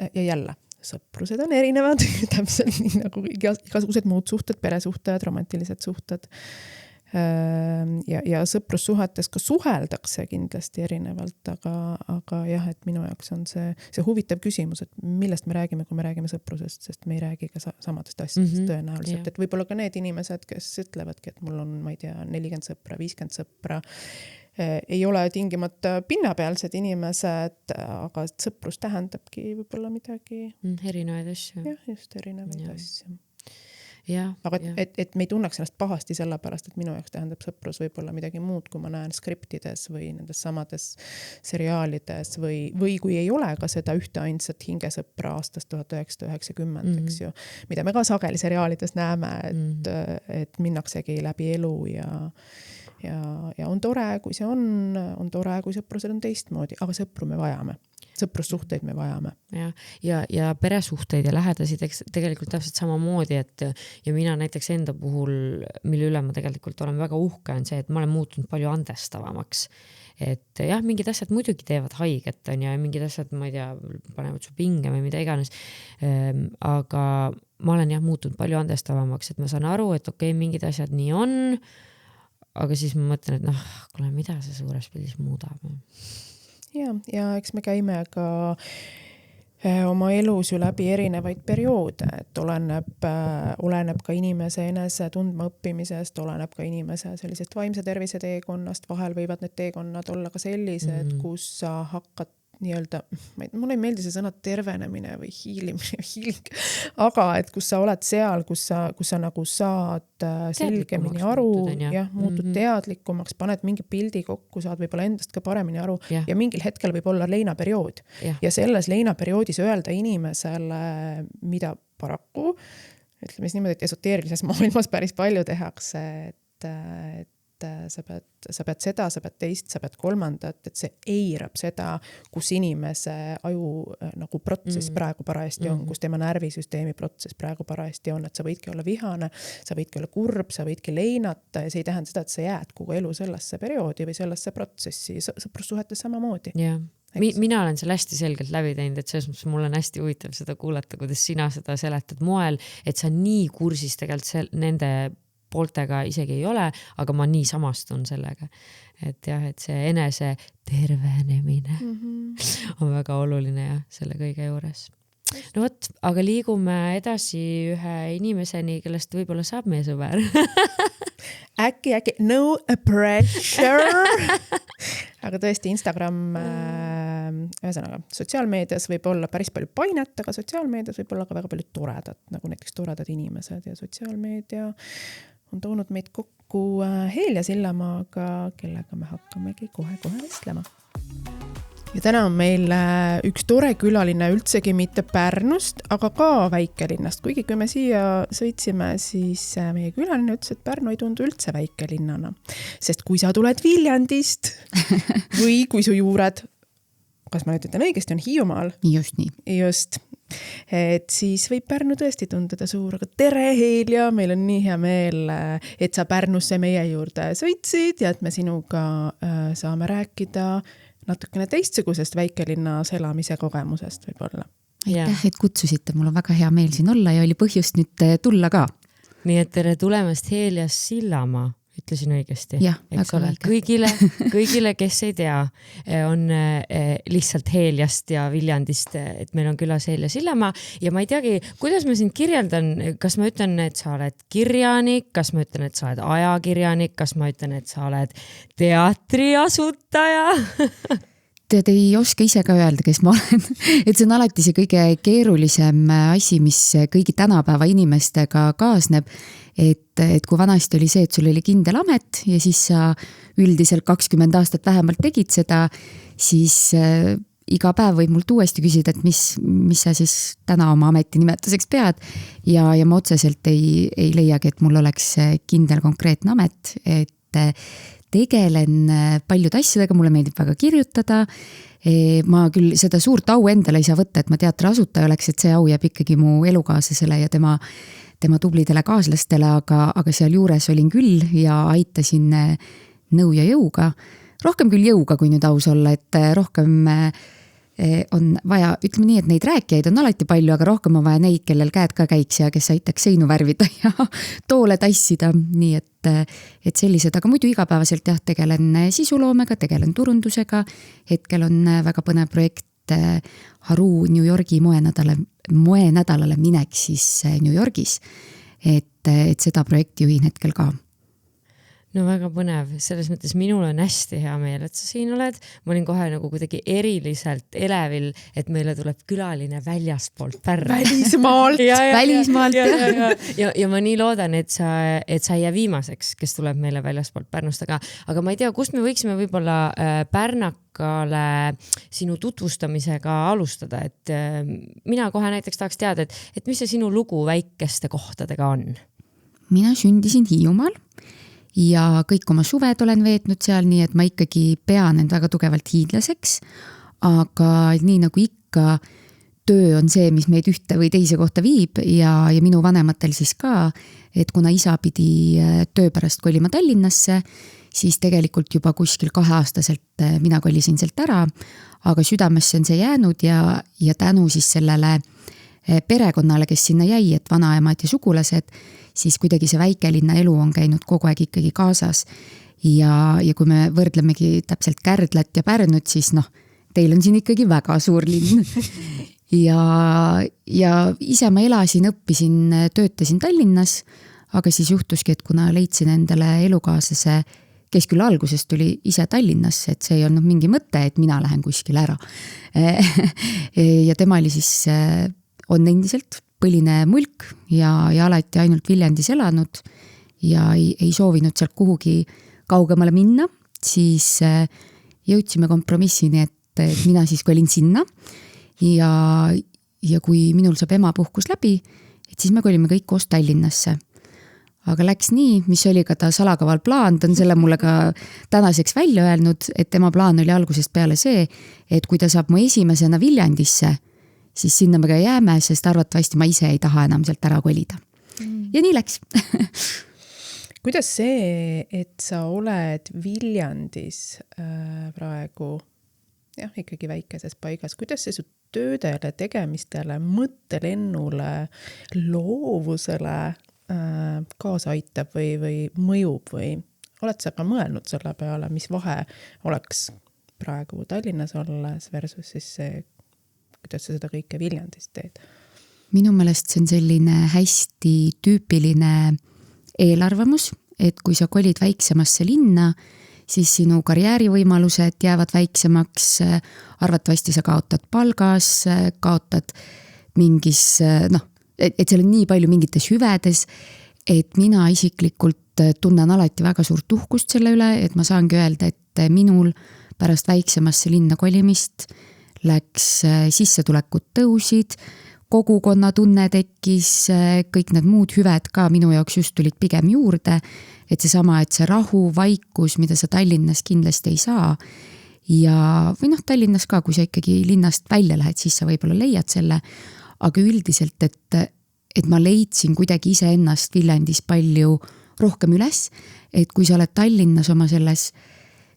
ja jälle, sõprused on erinevad, täpselt nii nagu igasugused muud suhted, peresuhted, romantilised suhted. Ja sõprussuhetes ka suheldakse kindlasti erinevalt, aga jah, et minu jaoks on see huvitav küsimus, et millest me räägime, kui me räägime sõprusest, sest me ei räägi ka samadest asjadest tõenäoliselt. Et võib-olla ka need inimesed, kes ütlevadki, et mul on, ma ei tea, 40 sõpra, 50 sõpra, ei ole tingimata pinnapealsed inimesed, aga sõprus tähendabki võib-olla midagi. Erinevaid asju. Jah, just erinevaid asju. Aga et me ei tunneks ennast pahasti sellepärast, et minu jaoks tähendab sõprus võib-olla midagi muud, kui ma näen skriptides või nendes samades seriaalides või kui ei ole ka seda ühte ainsat hingesõpra aastast 1990, eks ju, mida me ka sageli seriaalides näeme, et minnaksegi läbi elu ja on tore, kui see on tore, kui sõprused on teistmoodi, aga sõpru me vajame. Sõprussuhteid me vajame. Ja peresuhteid ja lähedasi tegelikult täpselt samamoodi, et ja mina näiteks enda puhul, mille üle ma tegelikult olen väga uhke, on see, et ma olen muutunud palju andestavamaks. Et jah, mingid asjad muidugi teevad haiget ja mingid asjad, ma ei tea, panevad su pinge või mida iganes, aga ma olen jah muutunud palju andestavamaks, et ma saan aru, et okei, mingid asjad nii on, aga siis ma mõtlen, et kuule, mida see suures pildis muudab? Ja eks me käime ka oma elus ju läbi erinevaid perioode, et oleneb ka inimese enese tundma õppimisest, oleneb ka inimese sellisest vaimse tervise teekonnast, vahel võivad need teekonnad olla ka sellised, kus sa hakkad nii-öelda, mulle ei meeldi see sõna tervenemine või hiiling, aga et kus sa oled seal, kus sa nagu saad selgemini aru, muutud teadlikumaks, paned mingi pildi kokku, saad võib-olla endast ka paremini aru ja mingil hetkel võib olla leinaperiood ja selles leinaperioodis öelda inimesele, mida paraku, ütleme siis niimoodi, et esoteerilises maailmas päris palju tehakse, et sa pead seda, sa pead teist, sa pead kolmandat, et see eirab seda, kus inimese aju nagu protsess praegu parajasti on, kus tema närvisüsteemi protsess praegu parajasti on, et sa võidki olla vihane, sa võidki olla kurb, sa võidki leinata ja see ei tähenda seda, et sa jääd kogu elu sellesse perioodi või sellesse protsessi, sõprussuhetes samamoodi. Mina olen seal hästi selgelt läbi teinud, et selles mõttes mul on hästi huvitav seda kuulata, kuidas sina seda seletad moel, et sa nii kursis tegelikult nende pooltega isegi ei ole, aga ma nii samastun sellega. Et jah, et see enese tervenemine on väga oluline ja selle kõige juures. No võt, aga liigume edasi ühe inimeseni, kellest võib-olla saab meie sõber. Äkki, no pressure. Aga tõesti Instagram, ühesõnaga, sotsiaalmeedias võib olla päris palju painet, aga sotsiaalmeedias võib olla ka väga palju toredat, nagu näiteks toredad inimesed ja sotsiaalmeedia on toonud meid kokku Helja Sillamaaga, kellega me hakkamegi kohe vestlema. Ja täna on meil üks tore külaline üldsegi mitte Pärnust, aga ka väikelinnast. Kuigi kui me siia sõitsime, siis meie külaline ütles, et Pärnu ei tundu üldse väikelinnana. Sest kui sa tuled Viljandist või kui su juured, kas ma nüüd ütlen õigesti, on Hiiumaal? Just nii. Just. Et siis võib Pärnu tõesti tunduda suur, aga tere Helja, meil on nii hea meel, et sa Pärnusse meie juurde sõitsid ja et me sinuga saame rääkida natukene teistsugusest väikelinnas elamise kogemusest võib-olla. Aitäh, et kutsusite, mul on väga hea meel siin olla ja oli põhjust nüüd tulla ka. Nii et tere tulemast Helja Sillamaa, ütlesin õigesti. Jah, väga õige. Kõigile, kes ei tea, on lihtsalt Heljast ja Viljandist, et meil on külas Helja Sillamaa ja ma ei teagi, kuidas ma sind kirjeldan, kas ma ütlen, et sa oled kirjanik, kas ma ütlen, et sa oled ajakirjanik, kas ma ütlen, et sa oled teatriasutaja? Te ei oska ise ka öelda, kes ma olen. Et see on alati see kõige keerulisem asi, mis kõigi tänapäeva inimestega kaasneb. Et kui vanasti oli see, et sul oli kindel amet ja siis sa üldiselt 20 aastat vähemalt tegid seda, siis iga päev võib mult uuesti küsida, et mis sa siis täna oma ametinimetuseks pead ja ma otseselt ei leiagi, et mul oleks kindel konkreetne amet, et tegelen paljude asjadega, mulle meeldib väga kirjutada. Ma küll seda suurt au endale ei saa võtta, et ma teatri asutaja oleks, et see au jääb ikkagi mu elukaaslasele ja tema tublidele kaaslastele, aga seal juures olin küll ja aitasin nõu ja jõuga. Rohkem küll jõuga, kui nüüd aus olla, et rohkem on vaja, ütleme nii, et neid rääkijaid on alati palju, aga rohkem on vaja neid, kellel käed ka käiks ja kes aitaks seinu värvida ja toole tassida, nii et sellised, aga muidu igapäevaselt jah, tegelen sisuloomega, tegelen turundusega, hetkel on väga põnev projekt Haru New Yorgi moenädalale minek siis New Yorgis, et seda projekti juhin hetkel ka. No väga põnev, selles mõttes minul on hästi hea meel, et sa siin oled. Ma olin kohe nagu kuidagi eriliselt elevil, et meile tuleb külaline väljastpoolt Pärnu. Välismaalt. Välismaalt. Ja ma nii loodan, et sa ei jää viimaseks, kes tuleb meile väljastpoolt Pärnust, aga ma ei tea, kust me võiksime võib-olla Pärnakale sinu tutvustamisega alustada, et mina kohe näiteks tahaks teada, et mis see sinu lugu väikeste kohtadega on? Mina sündisin Hiiumaal ja kõik oma suved olen veetnud seal, nii et ma ikkagi pean end väga tugevalt hiidlaseks, aga nii nagu ikka töö on see, mis meid ühte või teise kohta viib ja minu vanematel siis ka, et kuna isa pidi töö pärast kolima Tallinnasse, siis tegelikult juba kuskil 2-aastaselt mina kolisin sealt ära, aga südamesse on see jäänud ja tänu siis sellele perekonnale, kes sinna jäi, et vanaemad ja sugulased, siis kuidagi see väikelinna elu on käinud kogu aeg ikkagi kaasas. Ja kui me võrdlemegi täpselt Kärdlat ja Pärnut, siis teil on siin ikkagi väga suur linn. Ja ise ma elasin, õppisin, töötasin Tallinnas, aga siis juhtuski, et kuna leidsin endale elukaaslase, kes küll algusest tuli ise Tallinnasse, et see ei olnud mingi mõte, et mina lähen kuskile ära. Ja tema oli siis, on endiselt põline mulk ja alati ainult Viljandis elanud ja ei soovinud sealt kuhugi kaugemale minna, siis jõudsime kompromissini, et mina siis kolin sinna ja kui minul saab emapuhkus läbi, et siis me kolime kõik koos Tallinnasse. Aga läks nii, mis oli ka ta salakaval plaan, ta on selle mulle ka tänaseks välja öelnud, et tema plaan oli algusest peale see, et kui ta saab mu esimesena Viljandisse, siis sinna me ka jääme, sest arvatavasti ma ise ei taha enam sealt ära kolida. Ja nii läks. Kuidas see, et sa oled Viljandis praegu, ikkagi väikeses paigas, kuidas see su töödele, tegemistele, mõttelennule, loovusele kaasa aitab või mõjub või oled sa ka mõelnud selle peale, mis vahe oleks praegu Tallinnas olles versus siis see, kuidas sa seda kõike Viljandist teed? Minu meelest see on selline hästi tüüpiline eelarvamus, et kui sa kolid väiksemasse linna, siis sinu karjäärivõimalused jäävad väiksemaks, arvatavasti sa kaotad palgas, kaotad mingis, et seal on nii palju mingites hüvedes, et mina isiklikult tunnen alati väga suurt uhkust selle üle, et ma saangi öelda, et minul pärast väiksemasse linna kolimist läks sissetulekud tõusid, kogukonna tunne tekkis, kõik need muud hüved ka minu jaoks just tulid pigem juurde, et seesama, et see rahu, vaikus, mida sa Tallinnas kindlasti ei saa või Tallinnas ka, kui sa ikkagi linnast välja lähed, siis sa võib-olla leiad selle, aga üldiselt, et ma leidsin kuidagi iseennast Viljandis palju rohkem üles, et kui sa oled Tallinnas oma selles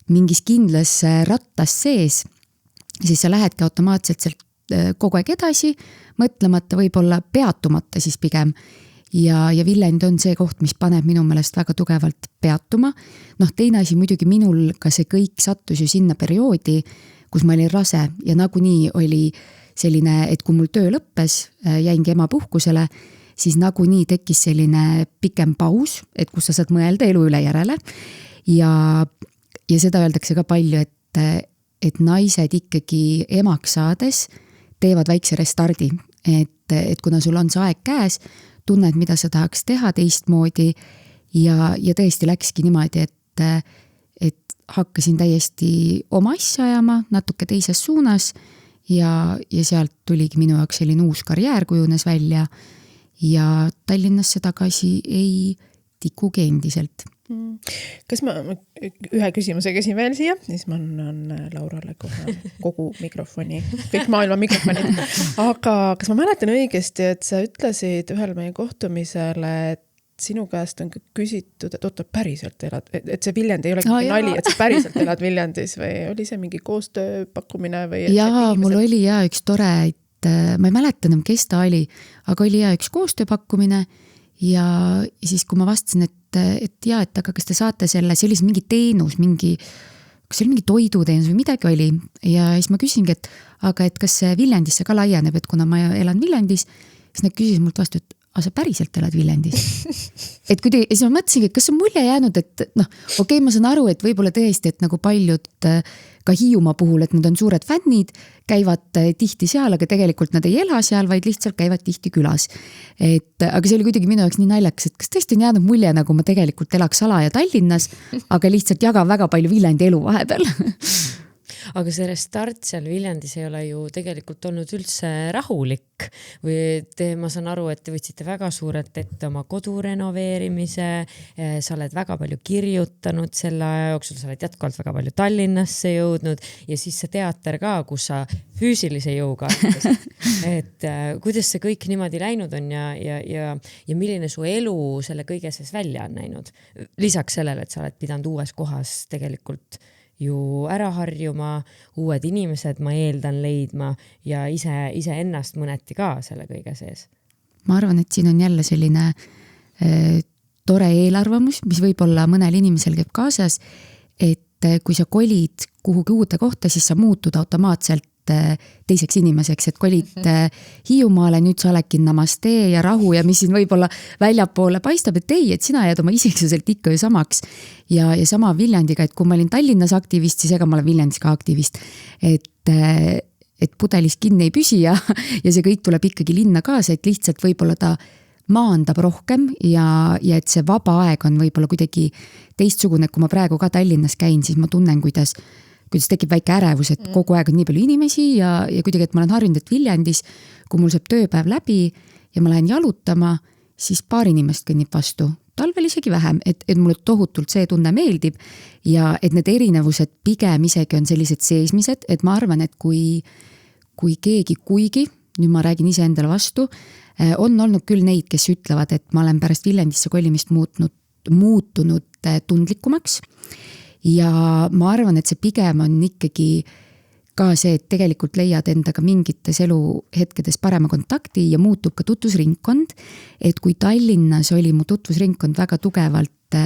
mingis kindlas rattas sees, siis sa lähedki automaatselt sealt kogu aeg edasi, mõtlemata võib-olla peatumata siis pigem. Ja Viljand on see koht, mis paneb minu meelest väga tugevalt peatuma. Teine asi muidugi minul ka see kõik sattus ju sinna perioodi, kus ma olin rase ja nagunii oli selline, et kui mul töö lõppes, jäingi emapuhkusele, siis nagunii tekkis selline pikem paus, et kus sa saad mõelda elu üle järele. Ja seda öeldakse ka palju, et naised ikkagi emaks saades teevad väikse restardi, et kuna sul on see aeg käes, tunned, mida sa tahaks teha teistmoodi ja tõesti läkski niimoodi, et hakkasin täiesti oma asja ajama natuke teises suunas ja sealt tuligi minu jaoks selline uus karjäär kujunes välja ja Tallinnasse tagasi ei tikugi endiselt. Kas ma ühe küsimuse küsin veel siia, siis ma annan Laurale kogu mikrofoni, kõik maailma mikrofonid. Aga kas ma mäletan õigesti, et sa ütlesid ühel meie kohtumisele, et sinu käest on küsitud, et oota, päriselt elad, et see Viljandi ei ole nali, et sa päriselt elad Viljandis või oli see mingi koostööpakkumine? Või jaa, mul oli üks tore, et ma ei mäleta enam, kes ta oli, aga oli üks koostööpakkumine ja siis, kui ma vastasin, et aga kas te saate selle, see oli mingi teenus, kas see oli mingi toiduteenus või midagi oli ja siis ma küsingi, et kas see Viljandisse ka laieneb, et kuna ma elan Viljandis, siis nad küsisid mult vastu, et sa päriselt elad Viljandis. Et kuidagi, siis ma mõtlesingi, et kas on mulje jäänud, et okei, ma saan aru, et võib-olla tõesti, et nagu paljud ka Hiiumaa puhul, et nad on suured fännid, käivad tihti seal, aga tegelikult nad ei ela seal, vaid lihtsalt käivad tihti külas. Aga see oli kuidagi minu jaoks nii naljakas, et kas tõesti on jäänud mulje, nagu ma tegelikult elaks salaja Tallinnas, aga lihtsalt jagan väga palju Viljandi elu vahepeal. Aga see restart seal Viljandis ei ole ju tegelikult olnud üldse rahulik või ma saan aru, et te võtsite väga suurelt ette oma kodu renoveerimise, sa oled väga palju kirjutanud selle aja jooksul, sa oled jätkuvalt väga palju Tallinnasse jõudnud ja siis see teater ka, kus sa füüsilise jõuga asutasid. Et kuidas see kõik niimoodi läinud on ja milline su elu selle kõige sees välja on näinud? Lisaks sellele, et sa oled pidanud uues kohas tegelikult ju ära harjuma, uued inimesed ma eeldan leidma ja ise ennast mõneti ka selle kõige sees. Ma arvan, et siin on jälle selline tore eelarvamus, mis võib-olla mõnel inimesel käib kaasas, et kui sa kolid kuhugi uude kohta, siis sa muutud automaatselt teiseks inimeseks, et kolid Hiiumaale, nüüd sa oledki namaste ja rahu ja mis siin võib-olla väljapoole paistab, et ei, et sina jääd oma isiksuselt ikka ju samaks. Ja sama Viljandiga, et kui ma olin Tallinnas aktivist, siis ega ma olen Viljandis ka aktivist. Et pudelis kinni ei püsi ja see kõik tuleb ikkagi linna kaasa, et lihtsalt võib-olla ta maandab rohkem ja et see vaba aeg on võib-olla kuidagi teistsugune, kui ma praegu ka Tallinnas käin, siis ma tunnen, kuidas tekib väike ärevus, et kogu aeg on nii palju inimesi ja kuidagi, et ma olen harjunud, et Viljandis, kui mul saab tööpäev läbi ja ma lähen jalutama, siis paar inimest kõnnib vastu. Talvel isegi vähem, et mulle tohutult see tunne meeldib ja et need erinevused pigem isegi on sellised seesmised, et ma arvan, et kui kuigi, nüüd ma räägin ise endale vastu, on olnud küll neid, kes ütlevad, et ma olen pärast Viljandisse kolimist muutunud tundlikumaks. Ja ma arvan, et see pigem on ikkagi ka see, et tegelikult leiad endaga mingites eluhetkedes parema kontakti ja muutub ka tutvusringkond, et kui Tallinnas oli mu tutvusringkond väga tugevalt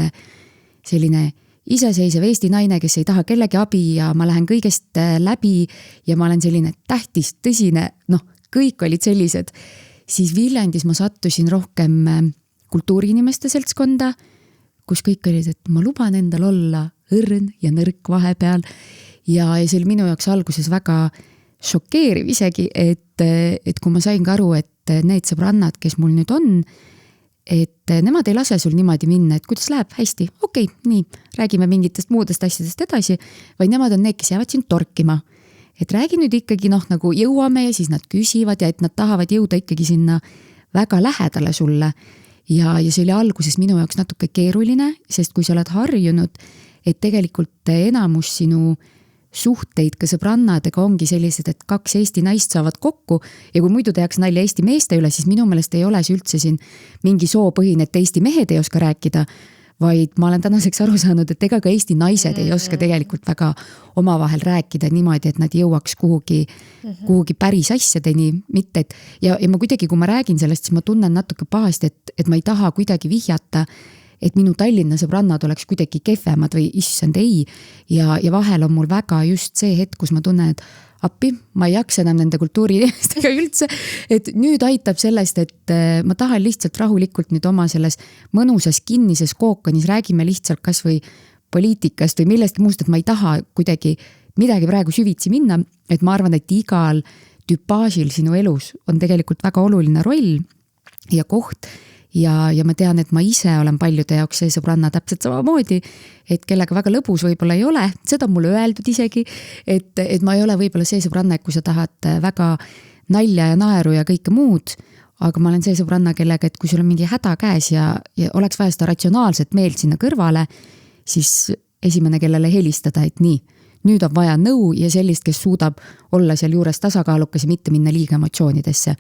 selline iseseisev Eesti naine, kes ei taha kellegi abi ja ma lähen kõigest läbi ja ma olen selline tähtis, tõsine, kõik olid sellised, siis Viljandis ma sattusin rohkem kultuuriinimeste seltskonda, kus kõik olid, et ma luban endal olla õrn ja nõrk vahepeal ja see oli minu jaoks alguses väga šokeeriv isegi, et kui ma sain ka aru, et need sõbrannad, kes mul nüüd on, et nemad ei lase sul niimoodi minna, et kuidas läheb hästi, okei, nii, räägime mingitest muudest asjadest edasi, vaid nemad on need, kes jäävad sind torkima. Et räägi nüüd ikkagi nagu jõuame ja siis nad küsivad ja et nad tahavad jõuda ikkagi sinna väga lähedale sulle. Ja see oli alguses minu jaoks natuke keeruline, sest kui sa oled harjunud, et tegelikult enamus sinu suhteid ka sõbrannadega ongi sellised, et 2 Eesti naist saavad kokku ja kui muidu tehakse nalja Eesti meeste üle, siis minu meelest ei ole see üldse siin mingi soopõhine, et Eesti mehed ei oska rääkida, vaid ma olen tänaseks aru saanud, et ega ka Eesti naised ei oska tegelikult väga omavahel rääkida niimoodi, et nad jõuaks kuhugi päris asjadeni, mitte et ja ma kuidagi, kui ma räägin sellest, siis ma tunnen natuke pahasti, et ma ei taha kuidagi vihjata, et minu Tallinna sõbrannad oleks kuidagi kehvemad või issand ei ja vahel on mul väga just see hetk, kus ma tunnen, et appi, ma ei jaksa enam nende kultuuriinimestega üldse, et nüüd aitab sellest, et ma tahan lihtsalt rahulikult nüüd oma selles mõnusas kinnises kookonis räägime lihtsalt kas või poliitikast või millestki muust, et ma ei taha kuidagi midagi praegu süvitsi minna, et ma arvan, et igal tüpaažil sinu elus on tegelikult väga oluline roll ja koht ja ma tean, et ma ise olen paljude jaoks see sõbranna täpselt samamoodi, et kellega väga lõbus võib-olla ei ole, seda on mulle öeldud isegi, et ma ei ole võib-olla see sõbranna, et kui sa tahad väga nalja ja naeru ja kõike muud, aga ma olen see sõbranna, kellega, et kui sul on mingi häda käes ja oleks vaja seda ratsionaalset meelt sinna kõrvale, siis esimene, kellele helistada, et nii, nüüd on vaja nõu ja sellist, kes suudab olla seal juures tasakaalukas ja mitte minna liiga emotsioonidesse.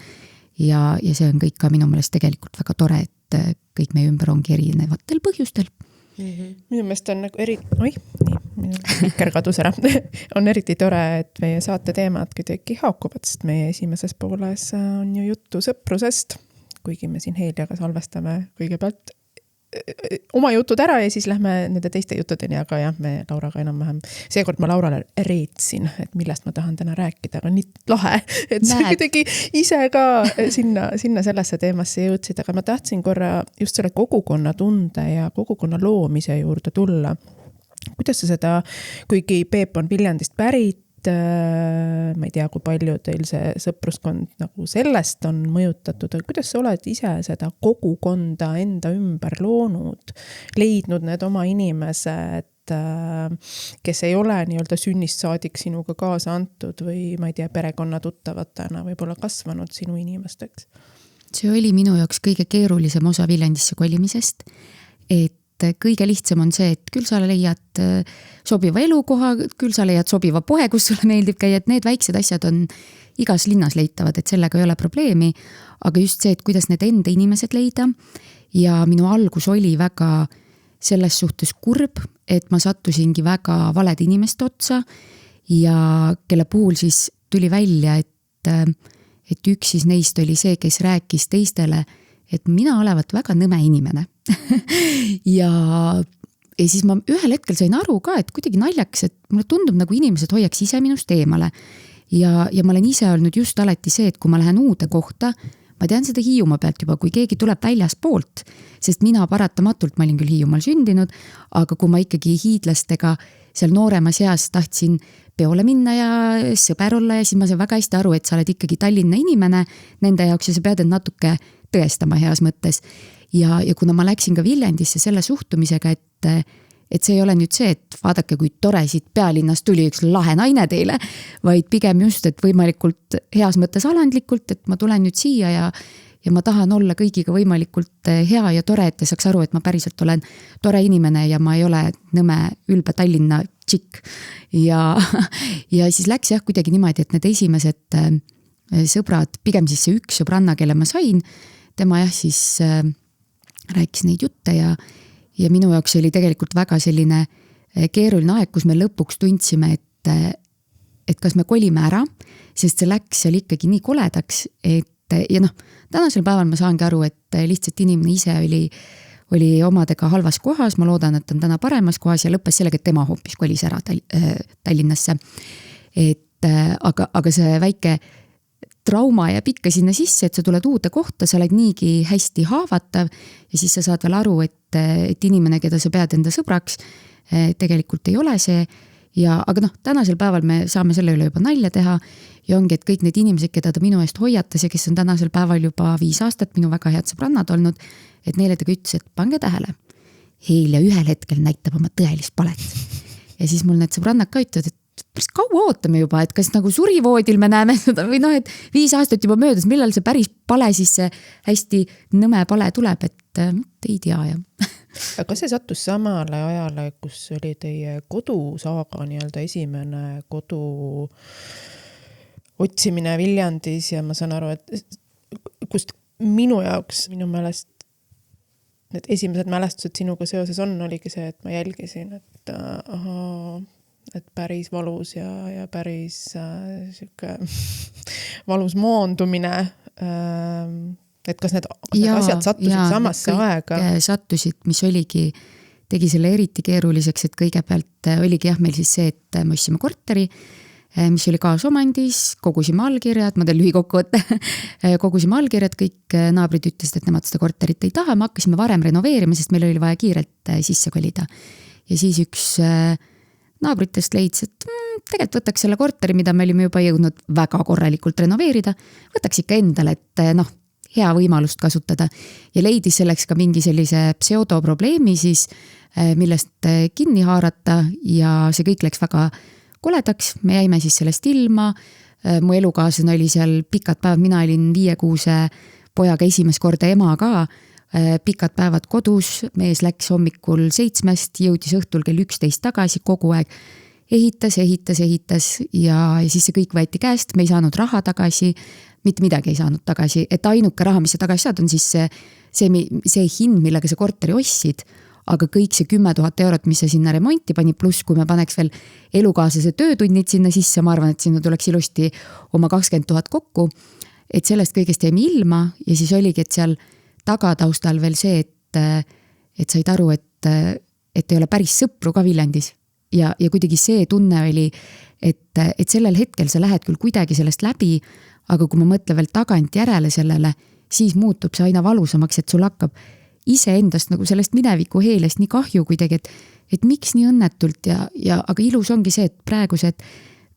Ja see on kõik ka minu meelest tegelikult väga tore, et kõik meie ümber ongi erinevatel põhjustel. Minu meelest on nagu minu mikker kadus ära. On eriti tore, et meie saate teemad kuidagi haakuvad, sest meie esimeses pooles on ju juttu sõprusest, kuigi me siin Heeliaga salvestame kõigepealt oma jutud ära ja siis lähme nende teiste juttudeni, aga jah, me Lauraga enam-vähem. Seekord ma Laurale reetsin, et millest ma tahan täna rääkida, aga nii lahe, et sa kuidagi ise ka sinna sellesse teemasse jõudsid, aga ma tahtsin korra just selle kogukonna tunde ja kogukonna loomise juurde tulla. Kuidas sa seda, kuigi Peep on Viljandist pärit, ma ei tea, kui palju teil see sõpruskond nagu sellest on mõjutatud, aga kuidas sa oled ise seda kogukonda enda ümber loonud, leidnud need oma inimesed, kes ei ole nii-öelda sünnist saadik sinuga kaasa antud või ma ei tea, perekonna tuttavatena võib-olla kasvanud sinu inimesteks? See oli minu jaoks kõige keerulisem osa Viljandisse kolimisest, et kõige lihtsam on see, et küll sa leiad sobiva elukoha, küll sa leiad sobiva poe, kus sulle meeldib käia, et need väiksed asjad on igas linnas leitavad, et sellega ei ole probleemi, aga just see, et kuidas need enda inimesed leida ja minu algus oli väga selles suhtes kurb, et ma sattusingi väga valede inimeste otsa ja kelle puhul siis tuli välja, et üks siis neist oli see, kes rääkis teistele, et mina olevat väga nõme inimene. ja siis ma ühel hetkel sain aru ka, et kuidagi naljaks, et mulle tundub nagu inimesed hoiaks ise minust eemale. Ja ma olen ise olnud just alati see, et kui ma lähen uude kohta, ma tean seda Hiiumaa pealt juba, kui keegi tuleb väljas poolt, sest mina paratamatult, ma olin küll Hiiumaal sündinud, aga kui ma ikkagi hiidlastega seal nooremas eas tahtsin peole minna ja sõber olla ja siis ma sain väga hästi aru, et sa oled ikkagi Tallinna inimene nende jaoks ja sa pead end natuke tõestama heas mõttes. Ja kuna ma läksin ka Viljandisse selle suhtumisega, et see ei ole nüüd see, et vaadake, kui tore siit pealinnast tuli üks lahe naine teile, vaid pigem just, et võimalikult heas mõttes alandlikult, et ma tulen nüüd siia ja ma tahan olla kõigiga võimalikult hea ja tore, et te saaks aru, et ma päriselt olen tore inimene ja ma ei ole nõme ülbe Tallinna tšikk. Ja siis läks jah kuidagi niimoodi, et need esimesed sõbrad, pigem siis see üks sõbranna, kelle ma sain, tema jah siis rääkis neid jutte ja minu jaoks oli tegelikult väga selline keeruline aeg, kus me lõpuks tundsime, et kas me kolime ära, sest see läks seal ikkagi nii koledaks, ja tänasel päeval ma saangi aru, et lihtsalt inimene ise oli omadega halvas kohas, ma loodan, et on täna paremas kohas ja lõppes sellega, et tema hoopis kolis ära Tallinnasse. Aga see väike trauma jääb ikka sinna sisse, et sa tuled uude kohta, sa oled niigi hästi haavatav ja siis sa saad veel aru, et inimene, keda sa pead enda sõbraks, tegelikult ei ole see. Aga tänasel päeval me saame selle üle juba nalja teha ja ongi, et kõik need inimesed, keda ta minu eest hoiatas ja kes on tänasel päeval juba 5 aastat minu väga head sõbrannad olnud, et neile ta ütles, et pange tähele, Heilja ühel hetkel näitab oma tõelist palet. Ja siis mul need sõbrannad ka ütlevad, et kaua ootame juba, et kas nagu surivoodil me näeme seda või et 5 aastat juba möödas, millal see päris pale siis see hästi nõme pale tuleb, et ei tea jah. Aga see sattus samale ajale, kus oli teie kodusaaga nii-öelda esimene kodu otsimine Viljandis ja ma saan aru, et kust minu jaoks, minu meelest need esimesed mälestused sinuga seoses oligi see, et ma jälgisin, et päris valus ja päris siuke valus moondumine, et kas need asjad sattusid samasse aega? Sattusid, mis tegi selle eriti keeruliseks, et kõigepealt oligi jah meil siis see, et me ostsime korteri, mis oli kaasomandis, kogusime allkirjad, ma teen lühikokkuvõtte, kogusime allkirjad, kõik naabrid ütlesid, et nemad seda korterit ei taha, me hakkasime varem renoveerima, sest meil oli vaja kiirelt sisse kolida. Ja siis üks naabritest leidis, et tegelikult võtaks selle korteri, mida me olime juba jõudnud väga korralikult renoveerida, võtaks ikka endale, et hea võimalust kasutada ja leidis selleks ka mingi sellise pseudoprobleemi siis, millest kinni haarata ja see kõik läks väga koledaks, me jäime siis sellest ilma, mu elukaaslane oli seal pikad päevad, mina olin 5-kuuse pojaga esimest korda ema ka, pikad päevad kodus, mees läks hommikul 7, jõudis õhtul kell 11 tagasi, kogu aeg ehitas ja siis see kõik võeti käest, me ei saanud raha tagasi, mitte midagi ei saanud tagasi, et ainuke raha, mis sa tagasi saad, on siis see hind, millega sa korteri ostsid, aga kõik see 10 000 eurot, mis sa sinna remonti pani, pluss kui me paneks veel elukaaslase töötunnid sinna sisse, ma arvan, et sinna tuleks ilusti oma 20 000 kokku, et sellest kõigest jäime ilma ja siis oligi, et seal tagataustal veel see, et said aru, et ei ole päris sõpru ka Viljandis ja kuidagi see tunne oli, et sellel hetkel sa lähed küll kuidagi sellest läbi, aga kui ma mõtlen veel tagant järele sellele, siis muutub see aina valusamaks, et sul hakkab iseendast nagu sellest mineviku heelest nii kahju kuidagi, et miks nii õnnetult ja aga ilus ongi see, et praegused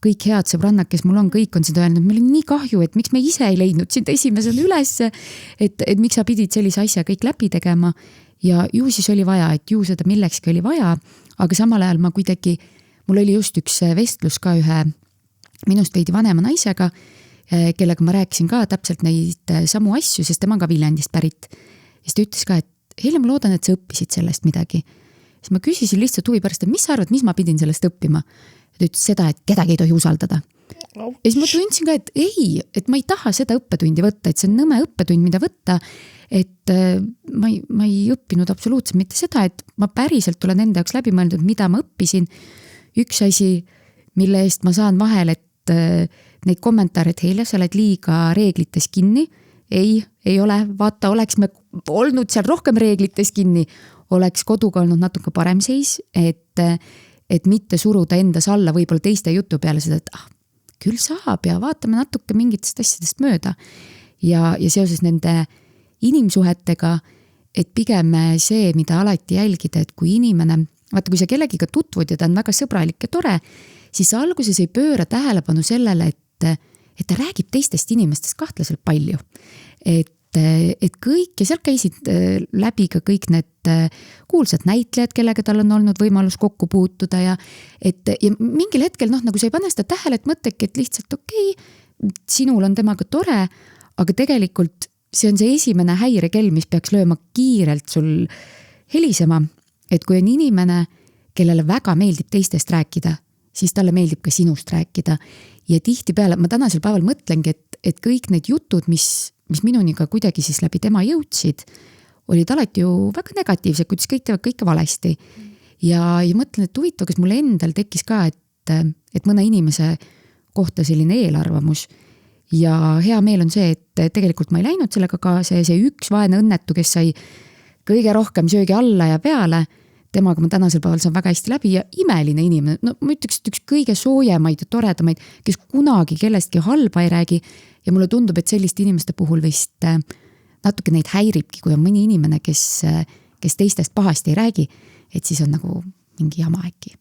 kõik head sõbrannad, kes mul on, kõik on seda öelnud, meil on nii kahju, et miks me ise ei leidnud sind esimesena ülesse, et miks sa pidid sellise asja kõik läbi tegema ja ju siis oli vaja, et ju seda millekski oli vaja, aga samal ajal ma kuidagi, mul oli just üks vestlus ka ühe minust veidi vanema naisega, kellega ma rääkisin ka täpselt neid samu asju, sest tema ka Viljandist pärit. Ja siis ta ütles ka, et Helja, ma loodan, et sa õppisid sellest midagi. Siis ma küsisin lihtsalt huvi pärast, et mis sa arvad, mis ma pidin sellest õppima? Ta ütles seda, et kedagi ei tohi usaldada. Ja siis ma tundsin ka, et ma ei taha seda õppetundi võtta, et see on nõme õppetund, mida võtta, et ma ei õppinud absoluutselt mitte seda, et ma päriselt olen enda jaoks läbi mõeldud, mida ma õppisin. Üks asi, mille eest ma saan vahel, et neid kommentaare, et Helja, sa oled liiga reeglites kinni. Ei ole, vaata, oleks me olnud seal rohkem reeglites kinni, oleks koduga olnud natuke parem seis, et mitte suruda endas alla võib-olla teiste jutu peale seda, et küll saab ja vaatame natuke mingitest asjadest mööda. Ja seoses nende inimsuhetega, et pigem see, mida alati jälgida, et kui inimene, vaata, kui sa kellegiga tutvud ja ta on väga sõbralik ja tore, siis alguses ei pööra tähelepanu sellele, et ta räägib teistest inimestest kahtlaselt palju. Et kõik, ja seal käisid läbi ka kõik need kuulsad näitlejad, kellega tal on olnud võimalus kokku puutuda ja mingil hetkel, nagu sa ei pane seda tähele, et mõtlegi, et lihtsalt okei, sinul on temaga tore, aga tegelikult see on see esimene häirekell, mis peaks lööma kiirelt sul helisema, et kui on inimene, kellele väga meeldib teistest rääkida, siis talle meeldib ka sinust rääkida ja tihtipeale, ma tänasel päeval mõtlengi, et kõik need jutud, mis minuni ka kuidagi siis läbi tema jõudsid, olid alati ju väga negatiivsed, kuidas kõik teevad kõike valesti. Ja mõtlen, et huvitav, kas mul endal tekkis ka, et mõne inimese kohta selline eelarvamus. Ja hea meel on see, et tegelikult ma ei läinud sellega kaasa ja see üks vaene õnnetu, kes sai kõige rohkem söögi alla ja peale, temaga ma tänasel päeval saan väga hästi läbi ja imeline inimene. No ma ütleks, et üks kõige soojemaid ja toredamaid, kes kunagi kellestki halba ei räägi ja mulle tundub, et selliste inimeste puhul vist natuke neid häiribki, kui on mõni inimene, kes teistest pahasti ei räägi, et siis on nagu mingi jama äkki.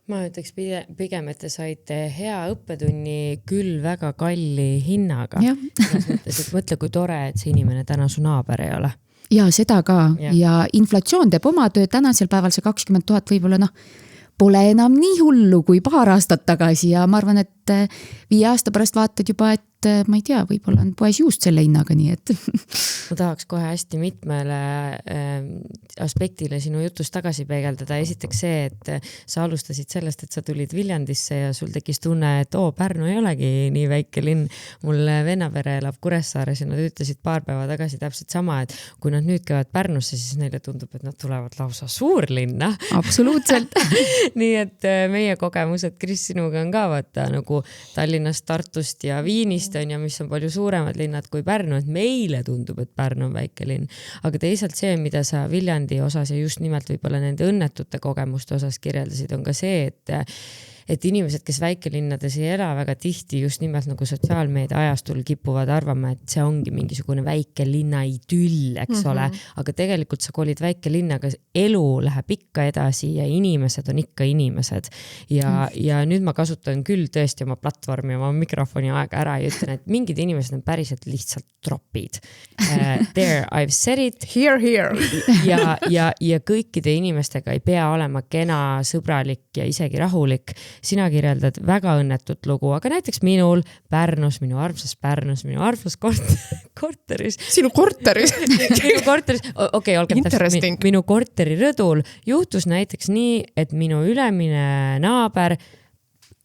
Ma ütleks pigem, et te saite hea õppetunni küll väga kalli hinnaga. Mõttes, et mõtle, kui tore, et see inimene täna su naaber ei ole. Ja seda ka. Ja inflatsioon teeb oma töö, tänasel päeval see 20 000 võib-olla pole enam nii hullu kui paar aastat tagasi ja ma arvan, et 5 aasta pärast vaatad juba, et ma ei tea, võib-olla on poes juust selle hinnaga, nii et ma tahaks kohe hästi mitmele aspektile sinu jutust tagasi peegeldada. Esiteks see, et sa alustasid sellest, et sa tulid Viljandisse ja sul tekkis tunne, et Pärnu ei olegi nii väike linn. Mul vennapere elab Kuressaares ja nad ütlesid paar päeva tagasi täpselt sama, et kui nad nüüd käivad Pärnusse, siis neile tundub, et nad tulevad lausa suurlinna. Absoluutselt. Nii et meie kogemused, Kris, sinuga on ka vaata nagu Tallinnast, Tartust ja Viinist on ja mis on palju suuremad linnad kui Pärnu, et meile tundub, et Pärnu on väike linn. Aga teisalt see, mida sa Viljandi osas ja just nimelt võib-olla nende õnnetute kogemuste osas kirjeldasid, on ka see, et inimesed, kes väikelinnades ei ela väga tihti just nimelt nagu sotsiaalmeedia ajastul kipuvad arvama, et see ongi mingisugune väikelinna idüll, eks ole, aga tegelikult sa kolid väikelinna, aga elu läheb ikka edasi ja inimesed on ikka inimesed. Ja nüüd ma kasutan küll tõesti oma platvormi, oma mikrofoni aega ära ja ütlen, et mingid inimesed on päriselt lihtsalt tropid. There, I've said it. Here. ja kõikide inimestega ei pea olema kena, sõbralik ja isegi rahulik. Sina kirjeldad väga õnnetut lugu, aga näiteks minul Pärnus, minu armsas korteris. Sinu korteris? Minu korteris, okei, olgem täpselt, minu korteri rõdul juhtus näiteks nii, et minu ülemine naaber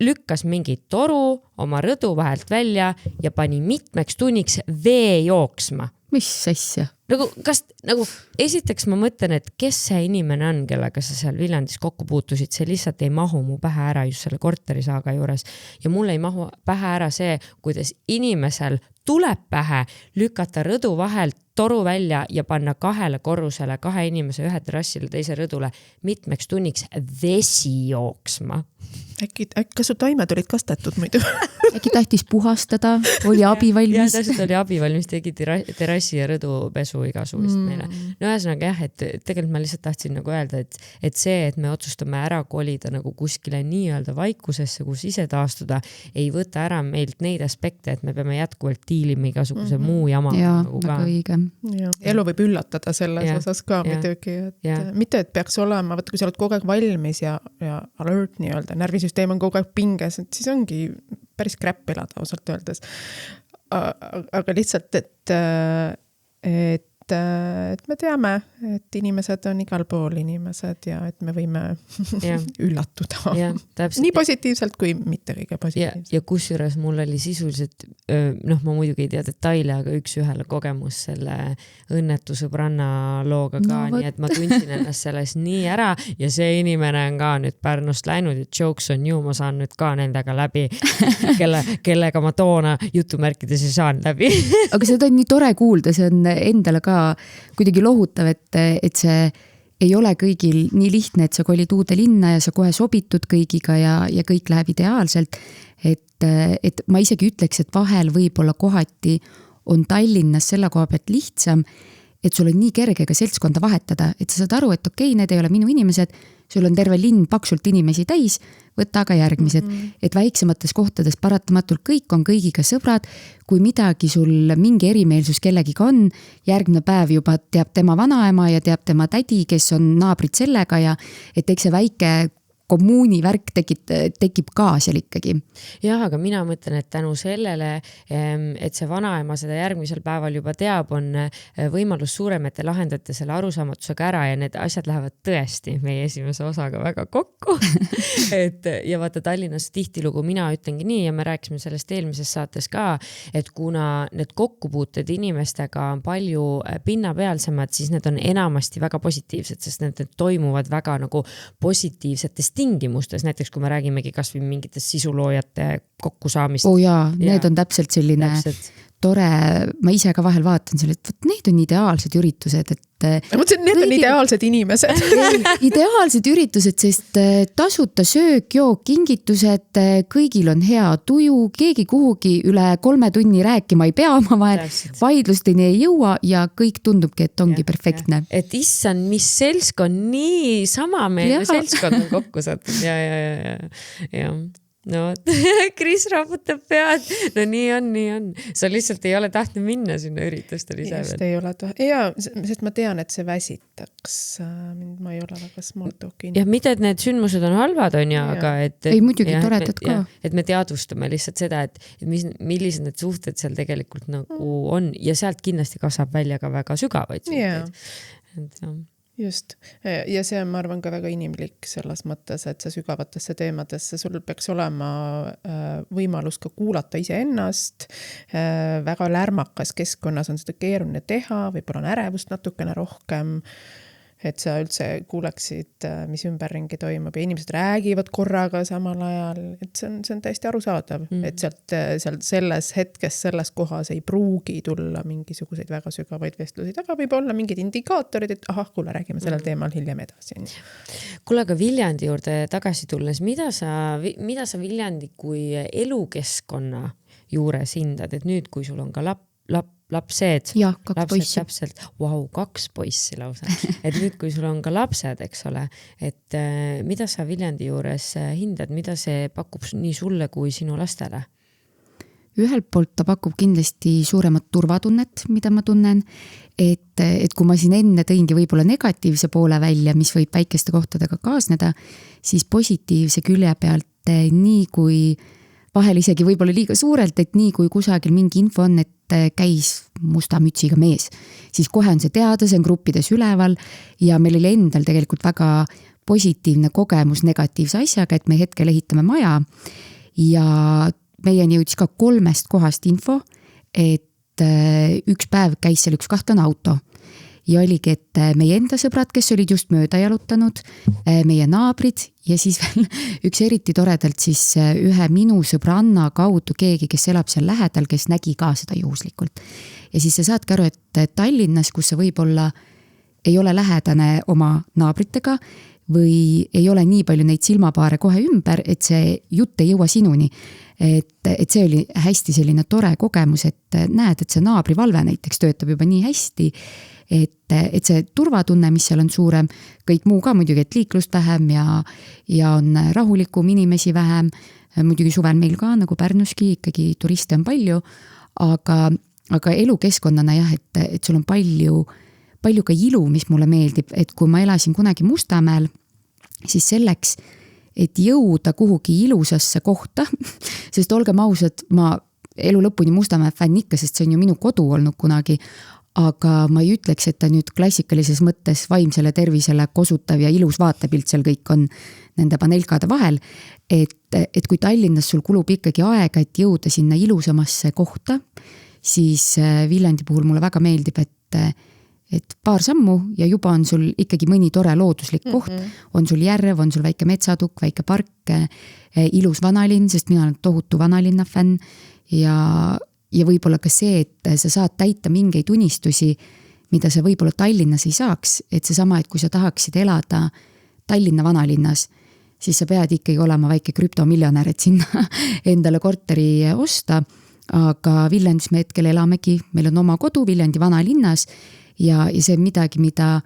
lükkas mingi toru oma rõdu vahelt välja ja pani mitmeks tunniks vee jooksma. Mis asja? Nagu esiteks ma mõtlen, et kes see inimene on, kellega sa seal Viljandis kokku puutusid, see lihtsalt ei mahu mu pähe ära just selle korterisaaga juures. Ja mul ei mahu pähe ära see, kuidas inimesel tuleb pähe lükata rõdu vahelt toru välja ja panna 2 korrusele, 2 inimese ühe terrassile teise rõdule mitmeks tunniks vesi jooksma. Äkki kas su taimed olid kastetud muidu? Äkki tahtis puhastada, oli abi valmis? Ja täpselt oli abi valmis, tegi terrassi ja rõdupesu igasugust meile. No ühesõnaga jah, et tegelikult ma lihtsalt tahtsin nagu öelda, et see, et me otsustame ära kolida nagu kuskile nii-öelda vaikusesse, kus ise taastuda, ei võta ära meilt neid aspekte, et me peame jätkuvalt diilima igasuguse muu jama. Jaa, nagu väga õige. Elu võib üllatada selles osas ka muidugi, et mitte, et peaks olema, võtta, kui sa oled kogu aeg valmis ja alert nii-öelda, närvisüsteem on kogu aeg pinges, et siis ongi päris crap elada ausalt öeldes. Aga lihtsalt, et me teame, et inimesed on igal pool inimesed ja et me võime üllatuda. Nii positiivselt kui mitte kõige positiivselt. Ja kusjuures mul oli sisuliselt, ma muidugi ei tea detaile, aga üks ühele kogemus selle õnnetu sõbranna looga ka, nii et ma tundsin ennast selles nii ära ja see inimene on ka nüüd Pärnust läinud ja jokes on you, ma saan nüüd ka nendega läbi, kellega ma toona jutumärkides ei saan läbi. Aga seda on nii tore kuulda, see on endale ka kuidagi lohutav, et see ei ole kõigil nii lihtne, et sa kolid uude linna ja sa kohe sobitud kõigiga ja kõik läheb ideaalselt. Et ma isegi ütleks, et vahel võib-olla kohati on Tallinnas selle koha pealt lihtsam, et sul on nii kerge ka seltskonda vahetada, et sa saad aru, et okei, need ei ole minu inimesed, sul on terve linn paksult inimesi täis, võtta aga järgmised. Et väiksemates kohtades paratamatult kõik on kõigiga sõbrad, kui midagi sul mingi erimeelsus kellegiga on, järgmine päev juba teab tema vanaema ja teab tema tädi, kes on naabrid sellega ja et eks see väike kommuuni värk tekib ka seal ikkagi. Jah, aga mina mõtlen, et tänu sellele, et see vanaema seda järgmisel päeval juba teab, on võimalus suurem, et te lahendate selle arusaamatusega ära ja need asjad lähevad tõesti meie esimese osaga väga kokku. Ja vaata Tallinnas tihtilugu mina ütlengi nii ja me rääkisime sellest eelmises saates ka, et kuna need kokkupuuted inimestega on palju pinnapealsemad, siis need on enamasti väga positiivsed, sest need toimuvad väga nagu positiivsetest tingimustes, näiteks kui me räägimegi kas või mingitest sisuloojate kokkusaamist. Need on täpselt selline tore, ma ise ka vahel vaatan selle, et need on ideaalsed üritused, et need on ideaalsed inimesed. Ideaalsed üritused, sest tasuta söök, jook, kingitused, kõigil on hea tuju, keegi kuhugi üle 3 tunni rääkima ei pea oma vahel, vaidlusteni ei jõua ja kõik tundubki, et ongi perfektne. Et issand, mis selskond, nii samameelne selskond on kokku satud. Ja. No, Kris raaputab pead. No nii on. Sa lihtsalt ei ole tahtnud minna sinna üritustele ise veel. Ei ole sest ma tean, et see väsitaks. Ma ei ole väga small talking. Ja mitte, et need sündmused on halvad, on ja, aga et... Ei muidugi toredad ka. Et me teadvustame lihtsalt seda, et millised need suhted seal tegelikult nagu on ja sealt kindlasti kasvab välja ka väga sügavaid suhteid. Just. Ja see on, ma arvan, ka väga inimlik selles mõttes, et see sügavatesse teemadesse sul peaks olema võimalus ka kuulata ise ennast. Väga lärmakas keskkonnas on seda keeruline teha, võib-olla on ärevust natukene rohkem. et sa üldse kuuleksid, mis ümberringi toimub ja inimesed räägivad korraga samal ajal, et see on täiesti arusaadav, et sealt selles hetkes, selles kohas ei pruugi tulla mingisuguseid väga sügavaid vestlusi, aga võib olla mingid indikaatorid, et kuule, räägime sellel teemal hiljem edasi. Kuule, aga Viljandi juurde tagasi tulles, mida sa Viljandi kui elukeskkonna juures hindad, et nüüd, kui sul on ka lapsed. Jah, 2 poissi. Täpselt, 2 poissi lausa. Et nüüd, kui sul on ka lapsed, eks ole, et mida sa Viljandi juures hindad, mida see pakub nii sulle kui sinu lastele? Ühelt poolt ta pakub kindlasti suuremat turvatunnet, mida ma tunnen, et kui ma siin enne tõingi võib-olla negatiivse poole välja, mis võib väikeste kohtadega kaasneda, siis positiivse külje pealt nii kui vahel isegi võib-olla liiga suurelt, et nii kui kusagil mingi info on, et käis musta mütsiga mees, siis kohe on see teada, see on gruppides üleval ja meil oli endal tegelikult väga positiivne kogemus negatiivse asjaga, et me hetkel ehitame maja ja meieni jõudis ka 3 kohast info, et üks päev käis seal üks kahtlane auto. Ja oligi, et meie enda sõbrad, kes olid just mööda jalutanud, meie naabrid ja siis veel üks eriti toredalt siis ühe minu sõbranna kaudu keegi, kes elab seal lähedal, kes nägi ka seda juhuslikult. Ja siis sa saadki aru, et Tallinnas, kus sa võib-olla ei ole lähedane oma naabritega või ei ole nii palju neid silmapaare kohe ümber, et see jutt ei jõua sinuni. Et see oli hästi selline tore kogemus, et näed, et see naabrivalve näiteks töötab juba nii hästi, et see turvatunne, mis seal on suurem, kõik muu ka muidugi, et liiklust vähem ja on rahulikum, inimesi vähem, muidugi suvel meil ka nagu Pärnuski ikkagi turiste on palju, aga elukeskkonnana jah, et sul on palju ka ilu, mis mulle meeldib, et kui ma elasin kunagi Mustamäel, siis selleks, et jõuda kuhugi ilusasse kohta, sest olgem ausad, ma elu lõpuni Mustamäe fänn ikka, sest see on ju minu kodu olnud kunagi, aga ma ei ütleks, et ta nüüd klassikalises mõttes vaimsele tervisele kosutav ja ilus vaatepilt seal kõik on nende panelkade vahel, et kui Tallinnas sul kulub ikkagi aega, et jõuda sinna ilusamasse kohta, siis Viljandi puhul mulle väga meeldib, et paar sammu ja juba on sul ikkagi mõni tore looduslik koht, on sul järv, on sul väike metsatukk, väike park, ilus vanalinn, sest mina olen tohutu vanalinna fänn ja võib-olla ka see, et sa saad täita mingeid unistusi, mida sa võib-olla Tallinnas ei saaks, et seesama, et kui sa tahaksid elada Tallinna vanalinnas, siis sa pead ikkagi olema väike krüptomiljonär, et sinna endale korteri osta, aga Viljandis me hetkel elamegi, meil on oma kodu Viljandi vanalinnas ja see on midagi, mida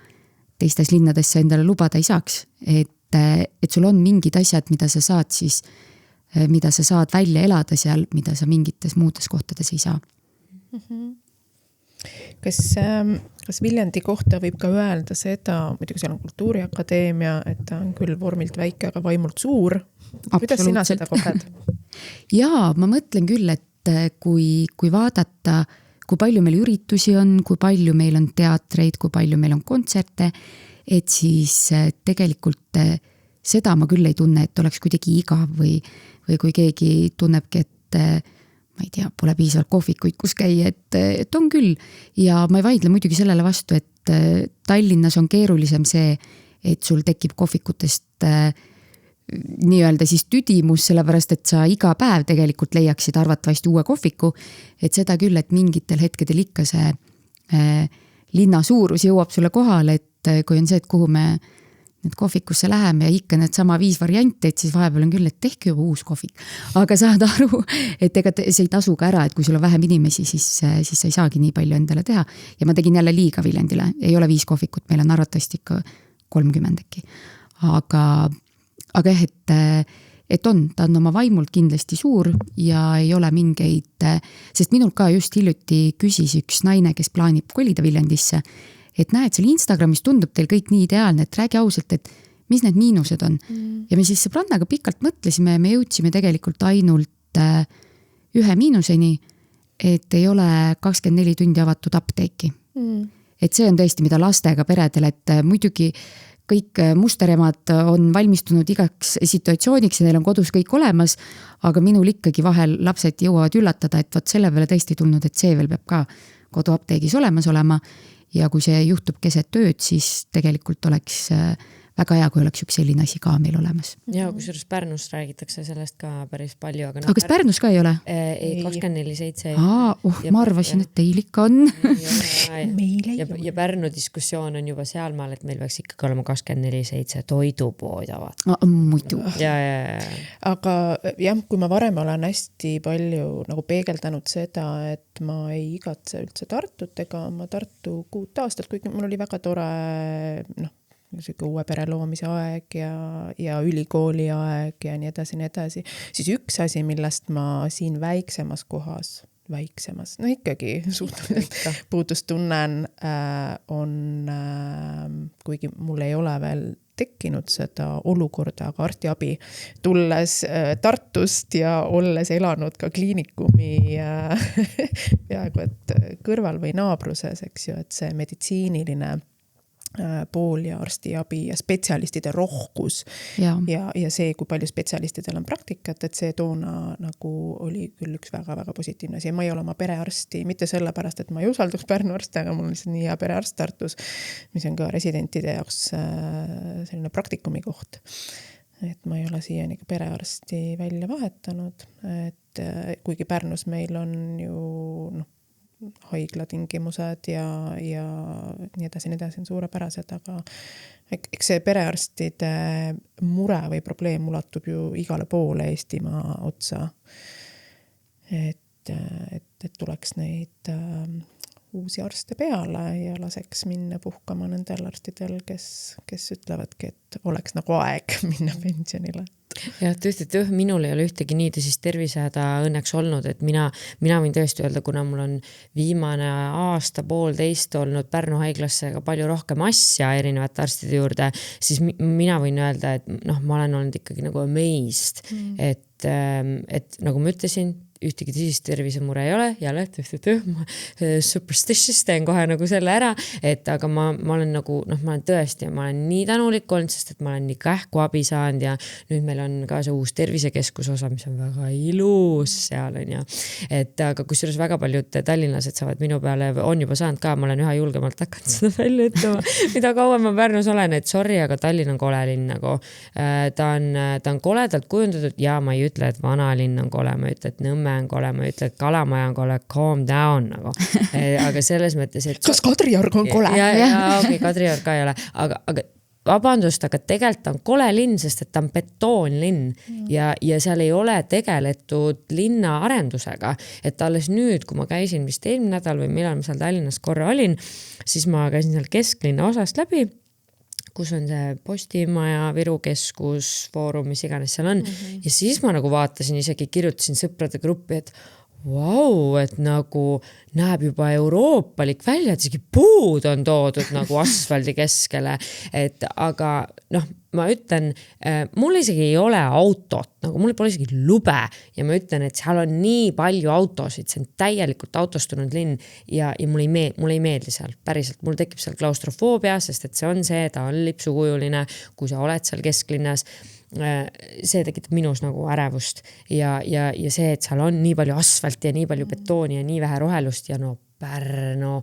teistes linnades sa endale lubada ei saaks, et sul on mingid asjad, mida sa saad välja elada seal, mida sa mingites muudes kohtades ei saa. Kas Viljandi kohta võib ka öelda seda, muidugi seal on Kultuuriakadeemia, et ta on küll vormilt väike, aga vaimult suur. Kuidas sina seda koged? Jaa, ma mõtlen küll, et kui vaadata, kui palju meil üritusi on, kui palju meil on teatreid, kui palju meil on kontserte, et siis tegelikult seda ma küll ei tunne, et oleks kuidagi igav või kui keegi tunnebki, et ma ei tea, pole piisavalt kohvikuid, kus käia, et on küll. Ja ma ei vaidle muidugi sellele vastu, et Tallinnas on keerulisem see, et sul tekib kohvikutest nii-öelda siis tüdimus, sellepärast, et sa iga päev tegelikult leiaksid arvatavasti uue kohviku, et seda küll, et mingitel hetkedel ikka see linna suurus jõuab sulle kohale, et kui on see, et kuhu me nüüd kohvikusse läheme ja ikka need sama 5 varianti, et siis vahepeal on küll, et tehke juba uus kohvik. Aga saad aru, et ega see ei tasu ka ära, et kui sul on vähem inimesi, siis sa ei saagi nii palju endale teha. Ja ma tegin jälle liiga Viljandile. Ei ole 5 kohvikut, meil on arvatavasti ikka 30 äkki. Aga et ta on oma vaimult kindlasti suur ja ei ole mingeid, sest minul ka just hiljuti küsis üks naine, kes plaanib kolida Viljandisse, et näed, seal Instagramis tundub teil kõik nii ideaalne, et räägi ausalt, et mis need miinused on. Ja me siis sõbrannaga pikalt mõtlesime ja me jõudsime tegelikult ainult 1 miinuseni, et ei ole 24 tundi avatud apteeki. Et see on tõesti, mida lastega peredel, et muidugi kõik musteremad on valmistunud igaks situatsiooniks ja neil on kodus kõik olemas, aga minul ikkagi vahel lapsed jõuavad üllatada, et võt selle peale tõesti tulnud, et see veel peab ka koduapteegis olemas olema. ja kui see juhtub keset tööd, siis tegelikult oleks väga hea, kui oleks üks selline asi ka meil olemas. Ja kusjuures Pärnus räägitakse sellest ka päris palju. Aga kas Pärnus ka ei ole? Ei, 24/7. Ma arvasin, et teil ikka on. Ja Pärnu diskussioon on juba sealmaal, et meil peaks ikkagi olema 24/7 toidupood avad. Muidu. Ja. Aga jah, kui ma varem olen hästi palju nagu peegeldanud seda, et ma ei igatse üldse Tartut ega ma Tartu 6 aastat, kuigi mul oli väga tore uue pere loomise aeg ja ülikooli aeg ja nii edasi, siis üks asi, millest ma siin väiksemas kohas, ikkagi puudust tunnen, on, kuigi mul ei ole veel tekkinud seda olukorda, aga arstiabi tulles Tartust ja olles elanud ka kliinikumi peaaegu et kõrval või naabruses, eks ju, et see meditsiiniline pool ja arstiabi ja spetsialistide rohkus ja see, kui palju spetsialistidel on praktikat, et see toona nagu oli küll üks väga-väga positiivne asi. Ma ei ole oma perearsti, mitte sellepärast, et ma ei usaldaks Pärnu arste, aga mul on lihtsalt nii hea perearst Tartus, mis on ka residentide jaoks selline praktikumi koht. Et ma ei ole siiani ka perearsti välja vahetanud, et kuigi Pärnus meil on ju haiglatingimused ja nii edasi on suurepärased, aga eks see perearstide mure või probleem ulatub ju igale poole Eestimaa otsa. Et tuleks neid uusi arste peale ja laseks minna puhkama nendel arstidel, kes ütlevadki, et oleks nagu aeg minna pensionile. Ja tõesti, minul ei ole ühtegi nii tõsist tervisehäda õnneks olnud, et mina võin tõesti öelda, kuna mul on viimane aasta-poolteist olnud Pärnu haiglasse ka palju rohkem asja erinevate arstide juurde, siis mina võin öelda, et ma olen olnud ikkagi nagu amazed, et nagu ma ütlesin, ühtegi tõsist tervisemure ei ole, jälle superstitious, teen kohe nagu selle ära, et aga ma olen nagu, ma olen tõesti, ma olen nii tänulik olnud, sest et ma olen nii kähku abi saanud ja nüüd meil on ka see uus tervisekeskus osa, mis on väga ilus seal on ja, et aga kusjuures väga paljud tallinlased saavad minu peale, on juba saanud ka, ma olen üha julgemalt hakanud seda välja ütlema, mida kauem ma Pärnus olen, et sorry, aga Tallinn on kole linn nagu, ta on koledalt kujundatud ja ma ei ütle, et vanalinn on kole, ma ütlen, et Nõmme on kole, ma ütlen, et Kalamaja on kole, calm down nagu. Aga selles mõttes, et kas Kadriorg on kole? Okei, Kadriorg ka ei ole, aga vabandust, aga tegelikult on kole linn, sest et ta on betoonlinn ja seal ei ole tegeletud linna arendusega, et alles nüüd, kui ma käisin vist eelmine nädal või millal ma seal Tallinnas korra olin, siis ma käisin seal kesklinna osast läbi, kus on see Postimaja, Viru keskus, foorum, mis iganes seal on. Ja siis ma nagu vaatasin, isegi kirjutasin sõprade gruppi, et vau, et nagu näeb juba euroopalik välja, et isegi puud on toodud nagu asfaldi keskele, et aga ma ütlen, mul isegi ei ole autot, nagu mul pole isegi lube ja ma ütlen, et seal on nii palju autosid, see on täielikult autostunud linn ja mul ei meeldi seal, päriselt, mul tekib seal klaustrofoobia, sest et see on see, ta on lipsukujuline, kui sa oled seal kesklinnas, see tekitab minus nagu ärevust ja see, et seal on nii palju asfalti ja nii palju betooni ja nii vähe rohelust ja Pärnu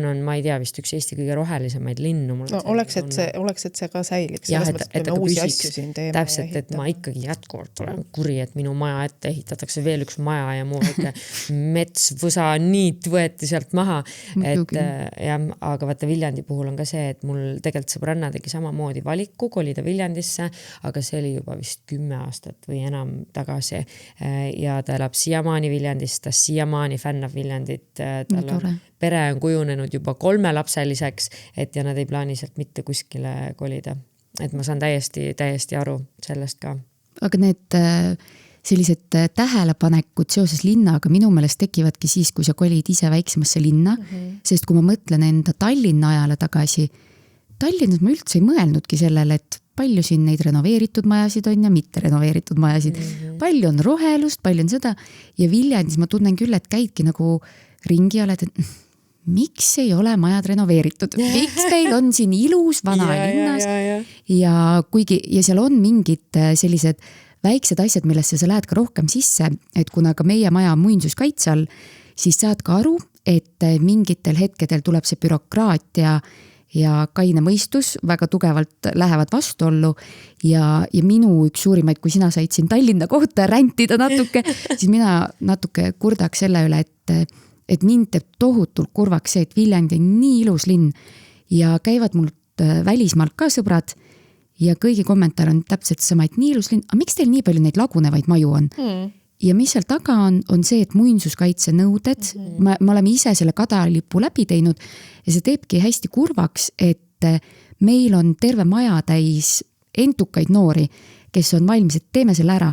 on, ma ei tea, vist üks Eesti kõige rohelisemaid linnu. Oleks, et see ka säiliks. Jah, et uusi asju siin teeme. Täpselt, et ma ikkagi jätkuvalt olen kuri, et minu maja ette ehitatakse veel üks maja ja muu metsvõsa niit võeti sealt maha. Et, jah, aga vaata Viljandi puhul on ka see, et mul tegelikult sõbranna tegi samamoodi valiku kolida Viljandisse, aga see oli juba vist 10 aastat või enam tagasi. Ja ta elab siiamaani Viljandis, ta siiamaani fännab Viljandit, pere on kujunenud juba 3-lapseliseks, et ja nad ei plaani sealt mitte kuskile kolida. Et ma saan täiesti aru sellest ka. Aga need sellised tähelepanekud seoses linnaga minu meelest tekivadki siis, kui sa kolid ise väiksemasse linna, sest kui ma mõtlen enda Tallinna ajale tagasi, Tallinnas ma üldse ei mõelnudki sellele, et palju siin neid renoveeritud majasid on ja mitte renoveeritud majasid. Palju on rohelust, palju on seda ja Viljandis ma tunnen küll, et käidki nagu ringi oled, et miks ei ole majad renoveeritud? Miks teil on siin ilus vana linnas? Ja kuigi, ja seal on mingid sellised väiksed asjad, millesse sa lähed ka rohkem sisse, et kuna ka meie maja on muinsuskaitse all, siis saad ka aru, et mingitel hetkedel tuleb see bürokraatia ja kaine mõistus väga tugevalt lähevad vastuollu ja minu üks suurimaid, kui sina said siin Tallinna kohta räntida natuke, siis mina natuke kurdaks selle üle, et mind teeb tohutult kurvaks see, et Viljandi on nii ilus linn ja käivad mul välismaalt ka sõbrad ja kõigi kommentaar on täpselt sama, et nii ilus linn, aga miks teil nii palju neid lagunevaid maju on? Ja mis seal taga on see, et muinsuskaitse nõuded, me oleme ise selle kadalipu läbi teinud ja see teebki hästi kurvaks, et meil on terve maja täis entukaid noori, kes on valmis, et teeme selle ära.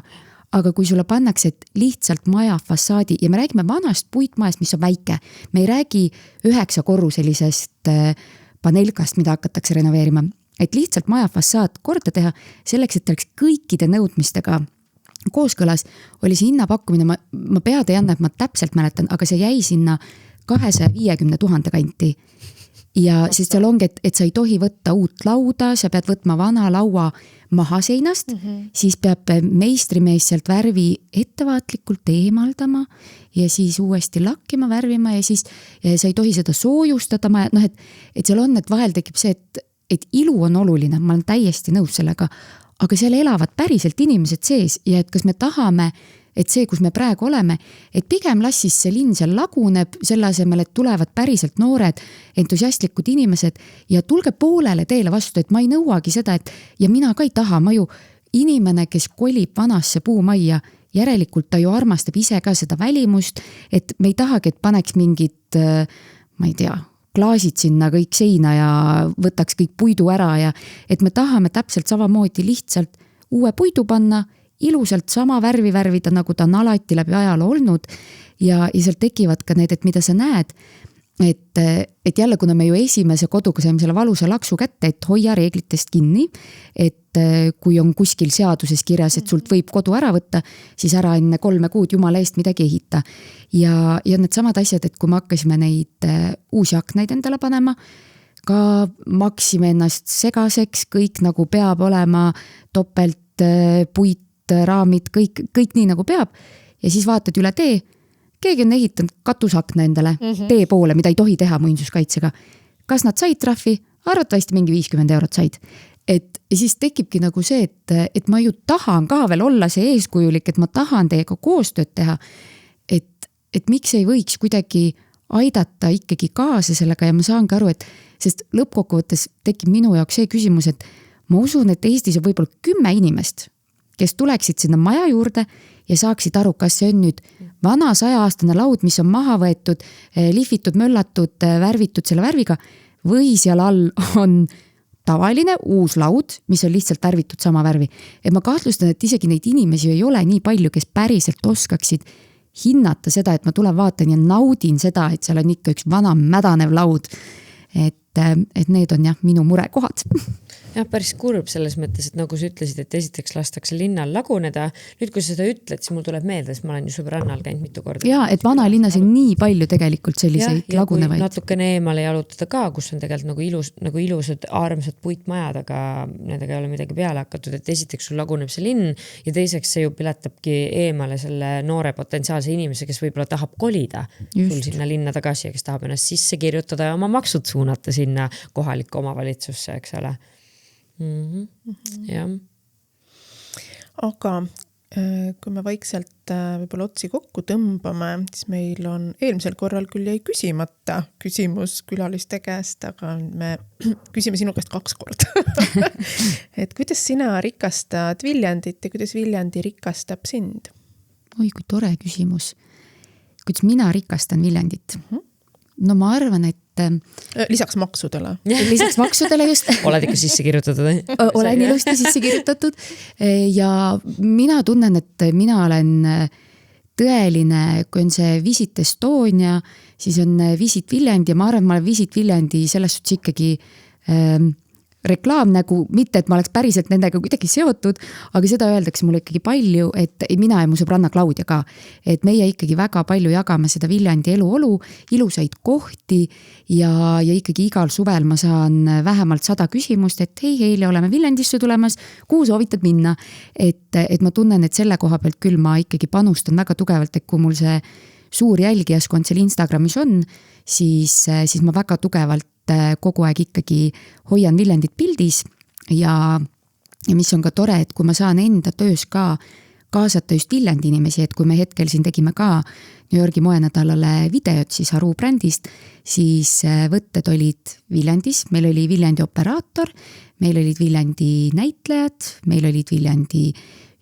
Aga kui sulle pannakse, et lihtsalt maja fassaadi ja me räägime vanast puitmajast, mis on väike, me ei räägi 9 korruselisest panelkast, mida hakatakse renoveerima, et lihtsalt maja fassaad korda teha selleks, et oleks kõikide nõudmistega kooskõlas, oli see hinnapakkumine, ma pead ei anna, et ma täpselt mäletan, aga see jäi sinna 250 000 kanti. Ja sest seal ongi, et sa ei tohi võtta uut lauda, sa pead võtma vana laua maha seinast, siis peab meistrimees sealt värvi ettevaatlikult eemaldama ja siis uuesti lakkima, värvima ja siis sa ei tohi seda soojustada, et seal on, et vahel tekib see, et ilu on oluline, ma olen täiesti nõus sellega, aga seal elavad päriselt inimesed sees ja et kas me tahame, et see, kus me praegu oleme, et pigem las siis see linn seal laguneb selle asemel, et tulevad päriselt noored, entusiastlikud inimesed ja tulge poolele teele vastu, et ma ei nõuagi seda, et ja mina ka ei taha, ma ju inimene, kes kolib vanasse puumajja, järelikult ta ju armastab ise ka seda välimust, et me ei tahagi, et paneks mingid, ma ei tea, klaasid sinna kõik seina ja võtaks kõik puidu ära ja et me tahame täpselt samamoodi lihtsalt uue puidu panna, ilusalt sama värvi värvida, nagu ta on alati läbi ajaloo olnud ja sealt tekivad ka need, et mida sa näed, et jälle, kuna me ju esimese koduga saime selle valusa laksu kätte, et hoia reeglitest kinni, et kui on kuskil seaduses kirjas, et sult võib kodu ära võtta, siis ära enne 3 kuud jumala eest midagi ehita. Ja need samad asjad, et kui me hakkasime neid uusi aknaid endale panema, ka maksime ennast segaseks, kõik nagu peab olema topelt, puit, raamid, kõik nii nagu peab ja siis vaatad üle tee, keegi on ehitanud katusakna endale tee poole, mida ei tohi teha muinsuskaitsega. Kas nad said trahvi? Arvatavasti mingi 50 eurot said. Et siis tekibki nagu see, et ma ju tahan ka veel olla see eeskujulik, et ma tahan teiega koostööd teha, et miks ei võiks kuidagi aidata ikkagi kaasa sellega ja ma saangi aru, et sest lõppkokkuvõttes tekib minu jaoks see küsimus, et ma usun, et Eestis on võib-olla 10 inimest, kes tuleksid sinna maja juurde ja saaksid aru, kas see on nüüd vana 100-aastane laud, mis on maha võetud, lihvitud, möllatud, värvitud selle värviga või seal all on tavaline uus laud, mis on lihtsalt värvitud sama värvi. Et ma kahtlustan, et isegi neid inimesi ei ole nii palju, kes päriselt oskaksid hinnata seda, et ma tulen vaatan ja naudin seda, et seal on ikka üks vana mädanev laud. Et need on jah, minu murekohad. Jah, päris kurb selles mõttes, et nagu sa ütlesid, et esiteks lastakse linnal laguneda. Nüüd, kui sa seda ütled, siis mul tuleb meelde, sest ma olen ju sõbrannal käinud mitu korda. Jaa, et vana linnas on nii palju tegelikult selliseid lagunevaid. Ja natukene eemale jalutada ka, kus on tegelikult nagu ilusad, armsad puitmajad, aga nendega ei ole midagi peale hakatud. Et esiteks sul laguneb see linn ja teiseks see ju piletabki eemale selle noore potentsiaalse inimese, kes võib-olla tahab kolida sul sinna linna tagasi ja kes tahab ennast sisse kirjutada ja oma maksud suunata sinna kohalikku omavalitsusse, eks ole. Jah. Aga kui me vaikselt võib-olla otsi kokku tõmbame, siis meil on eelmisel korral küll jäi küsimata küsimus külaliste käest, aga me küsime sinu käest 2 korda. Et kuidas sina rikastad Viljandit ja kuidas Viljandi rikastab sind? Oi, kui tore küsimus. Kuidas mina rikastan Viljandit? No ma arvan, et lisaks maksudele. Lisaks maksudele just. Oled ikka sisse kirjutatud? Olen ilusti sisse kirjutatud ja mina tunnen, et mina olen tõeline, kui on see Visit Estonia, siis on Visit Viljandi ja ma arvan, et ma olen Visit Viljandi selles suhtes ikkagi reklaam nagu, mitte et ma oleks päriselt nendega kuidagi seotud, aga seda öeldakse mulle ikkagi palju, et mina ja mu sõbranna Claudia ka, et meie ikkagi väga palju jagame seda Viljandi eluolu, ilusaid kohti ja ikkagi igal suvel ma saan vähemalt 100 küsimust, et hei, oleme Viljandisse tulemas, kuhu soovitad minna, et ma tunnen, et selle koha pealt küll ma ikkagi panustan väga tugevalt, et kui mul see suur jälgijaskond seal Instagramis on, siis ma väga tugevalt kogu aeg ikkagi hoian Viljandit pildis ja mis on ka tore, et kui ma saan enda töös ka kaasata just Viljandi inimesi, et kui me hetkel siin tegime ka New Yorgi moenädalale videot siis Haru brändist, siis võtted olid Viljandis, meil oli Viljandi operaator, meil olid Viljandi näitlejad, meil olid Viljandi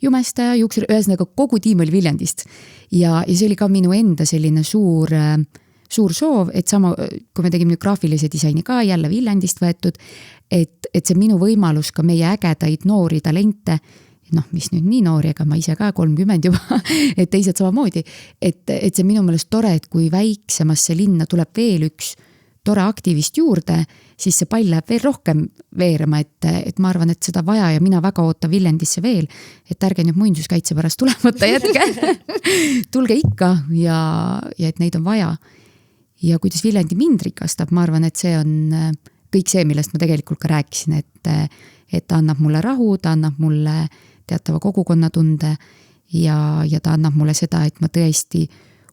jumestaja, juuksur, ühesõnaga kogu tiim oli Viljandist ja see oli ka minu enda selline suur soov, et sama, kui me tegime nüüd graafilise disaini ka jälle Viljandist võetud, et see minu võimalus ka meie ägedaid noori talente, mis nüüd nii noori, ega ma ise ka 30 juba, et teised samamoodi, et see minu meelest tore, et kui väiksemasse linna tuleb veel üks tore aktivist juurde, siis see pall läheb veel rohkem veerema, et ma arvan, et seda vaja ja mina väga ootan Viljandisse veel, et ärge nüüd muinsuskaitse pärast tulemata jätke, tulge ikka ja et neid on vaja. Ja kuidas Viljandi mind rikastab, ma arvan, et see on kõik see, millest ma tegelikult ka rääkisin, et ta annab mulle rahu, ta annab mulle teatava kogukonnatunde ja ta annab mulle seda, et ma tõesti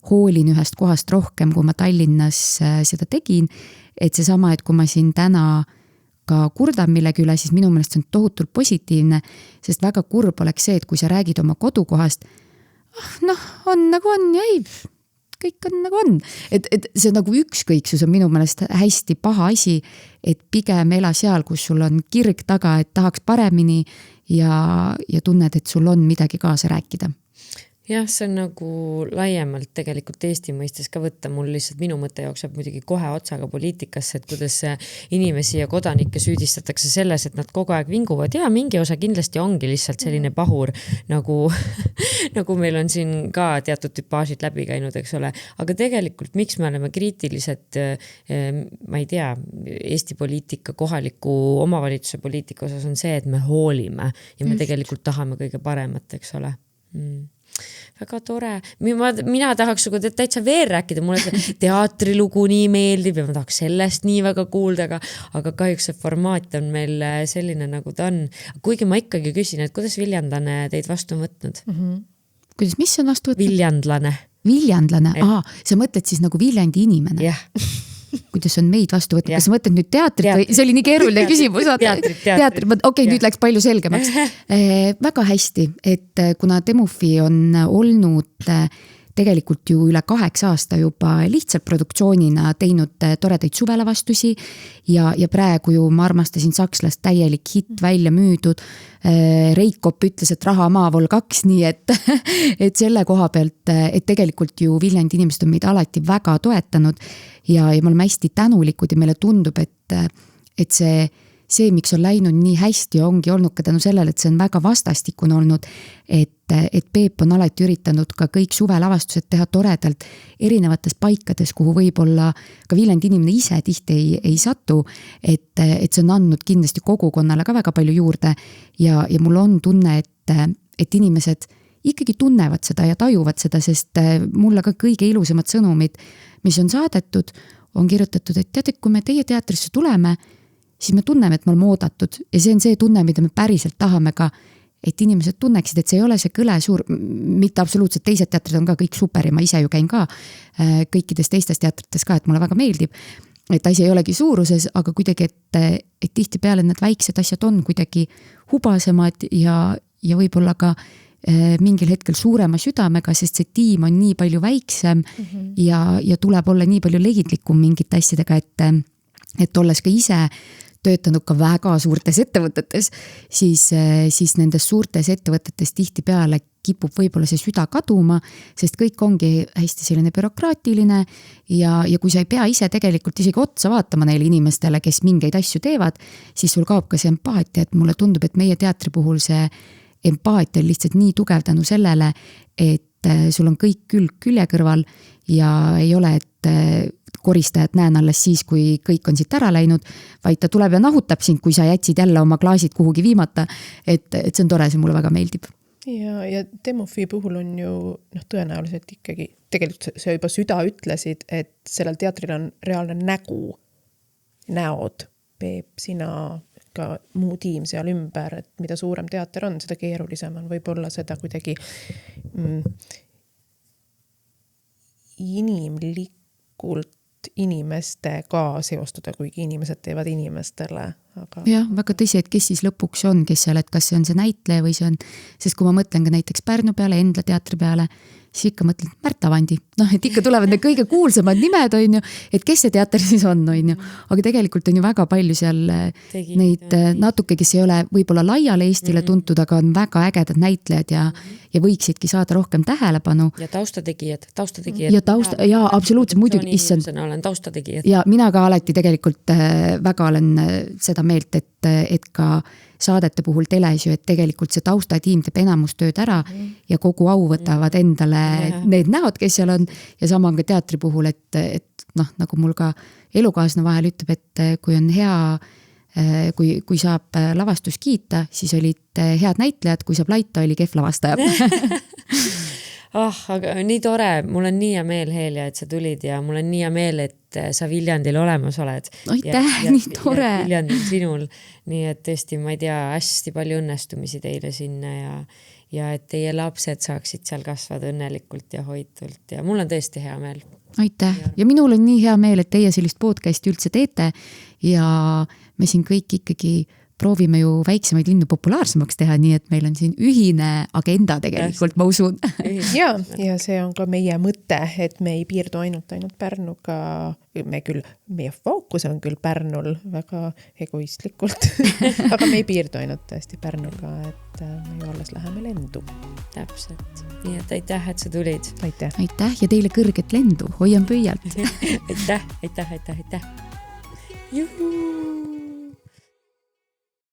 hoolin ühest kohast rohkem, kui ma Tallinnas seda tegin, et see sama, et kui ma siin täna ka kurdan millegi üle, siis minu meelest see on tohutult positiivne, sest väga kurb oleks see, et kui sa räägid oma kodukohast, on nagu on ja ei, kõik on nagu on. Et see nagu ükskõiksus on minu meelest hästi paha asi, et pigem ela seal, kus sul on kirg taga, et tahaks paremini ja tunned, et sul on midagi kaasa rääkida. Jah, see on nagu laiemalt tegelikult Eesti mõistes ka võtta, mul lihtsalt minu mõte jookseb muidugi kohe otsaga poliitikasse, et kuidas inimesi ja kodanikke süüdistatakse selles, et nad kogu aeg vinguvad ja mingi osa kindlasti ongi lihtsalt selline pahur, nagu meil on siin ka teatud tüpaažid läbi käinud, eks ole, aga tegelikult miks me oleme kriitilised, ma ei tea, Eesti poliitika, kohaliku omavalitsuse poliitika osas on see, et me hoolime ja me tegelikult tahame kõige paremat, eks ole. Väga tore. Mina tahaks sugu täitsa veel rääkida, mulle see teatrilugu nii meeldib ja ma tahaks sellest nii väga kuulda, aga kahjuks see formaat on meil selline, nagu ta on. Kuigi ma ikkagi küsin, et kuidas viljandlane teid vastu on võtnud? Kuidas, mis on vastu võtnud? Viljandlane. Aha, sa mõtled siis nagu Viljandi inimene? Jah. Kuidas on meid vastu võtnud? Kas sa mõtled nüüd teatrit? See oli nii keeruline küsimus. Teatrit. Okei, nüüd läks palju selgemaks. Väga hästi, et kuna Demufi on olnud tegelikult ju üle 8 aasta juba lihtsalt produktsioonina teinud toredaid suvelavastusi ja praegu ju ma armastasin sakslast täielik hitt välja müüdud. Reikop ütles, et raha maavol 2, nii et selle koha pealt, et tegelikult ju Viljandi inimesed on meid alati väga toetanud ja me oleme hästi tänulikud ja meile tundub, et see, miks on läinud nii hästi, ongi olnud ka tänu sellele, et see on väga vastastikune olnud, et Peep on alati üritanud ka kõik suvelavastused teha toredalt erinevates paikades, kuhu võib-olla ka Viljandi inimene ise tihti ei satu, et see on andnud kindlasti kogukonnale ka väga palju juurde ja mul on tunne, et inimesed ikkagi tunnevad seda ja tajuvad seda, sest mulle ka kõige ilusamad sõnumid, mis on saadetud, on kirjutatud, et teate, kui me teie teatrisse tuleme, siis me tunneme, et me oleme oodatud ja see on see tunne, mida me päriselt tahame ka, et inimesed tunneksid, et see ei ole see kõle suur, mitte absoluutselt teised teatrid on ka kõik super ja ma ise ju käin ka kõikides teistes teatrites ka, et mulle väga meeldib, et asi ei olegi suuruses, aga kuidagi, et tihtipeale need väiksed asjad on kuidagi hubasemad ja võib-olla ka mingil hetkel suurema südamega, sest see tiim on nii palju väiksem ja tuleb olla nii palju leidlikum mingite asjadega, et olles ka ise töötanud ka väga suurtes ettevõtetes, siis nendes suurtes ettevõtetes tihtipeale kipub võib-olla see süda kaduma, sest kõik ongi hästi selline bürokraatiline ja kui sa ei pea ise tegelikult isegi otsa vaatama neile inimestele, kes mingeid asju teevad, siis sul kaob ka see empaatia, et mulle tundub, et meie teatri puhul see empaatia on lihtsalt nii tugev tänu sellele, et sul on kõik külg külje kõrval ja ei ole, et koristajat näen alles siis, kui kõik on siit ära läinud, vaid ta tuleb ja nahutab sind, kui sa jätsid jälle oma klaasid kuhugi viimata, et see on tore, see mulle väga meeldib. Ja Demofi puhul on ju tõenäoliselt ikkagi, tegelikult see juba süda ütlesid, et sellel teatril on reaalne näod, Peep, sina, ka muu tiim seal ümber, et mida suurem teater on, seda keerulisem on võib-olla seda kuidagi inimlikult inimestega seostada, kuigi inimesed teevad inimestele. Aga... jah, väga tõsi, et kes siis lõpuks on, kes seal, et kas see on see näitleja või see on, sest kui ma mõtlen ka näiteks Pärnu peale, Endla teatri peale, siis ikka mõtlen Märt Avandi. Et ikka tulevad need kõige kuulsamad nimed, on ju, et kes see teater siis on ju. Aga tegelikult on ju väga palju seal neid natuke, kes ei ole võib-olla laiale Eestile tuntud, aga on väga ägedad näitlejad ja võiksidki saada rohkem tähelepanu. Ja taustategijad. Ja absoluutselt muidugi, olen taustategijad. Ja mina ka alati tegelikult väga olen seda meelt, et ka saadete puhul teles ju, et tegelikult see taustatiim teeb enamus tööd ära ja kogu au võtavad endale need näod, kes seal on ja sama on ka teatri puhul, et nagu mul ka elukaaslane vahel ütleb, et kui on hea, kui saab lavastus kiita, siis olid head näitlejad, kui saab laita, oli kehv lavastaja. Aga nii tore, mul on nii hea meel, Helja, et sa tulid ja mul on nii hea meel, et sa Viljandil olemas oled. Aitäh, nii tore. Ja Viljandil sinul, nii et tõesti, ma ei tea, hästi palju õnnestumisi teile sinna ja et teie lapsed saaksid seal kasvada õnnelikult ja hoitult ja mul on tõesti hea meel. Aitäh ja minul on nii hea meel, et teie sellist podcasti üldse teete ja me siin kõik ikkagi proovime ju väiksemaid linnu populaarsemaks teha, nii et meil on siin ühine agenda tegelikult, ma usun. Ja see on ka meie mõte, et me ei piirdu ainult Pärnuga, meie fookus on küll Pärnul väga egoistlikult, aga me ei piirdu ainult tõesti Pärnuga, et me ju alles läheme lendu. Täpselt, nii et aitäh, et sa tulid. Aitäh ja teile kõrget lendu, hoian pöialt. Aitäh. Juhuu!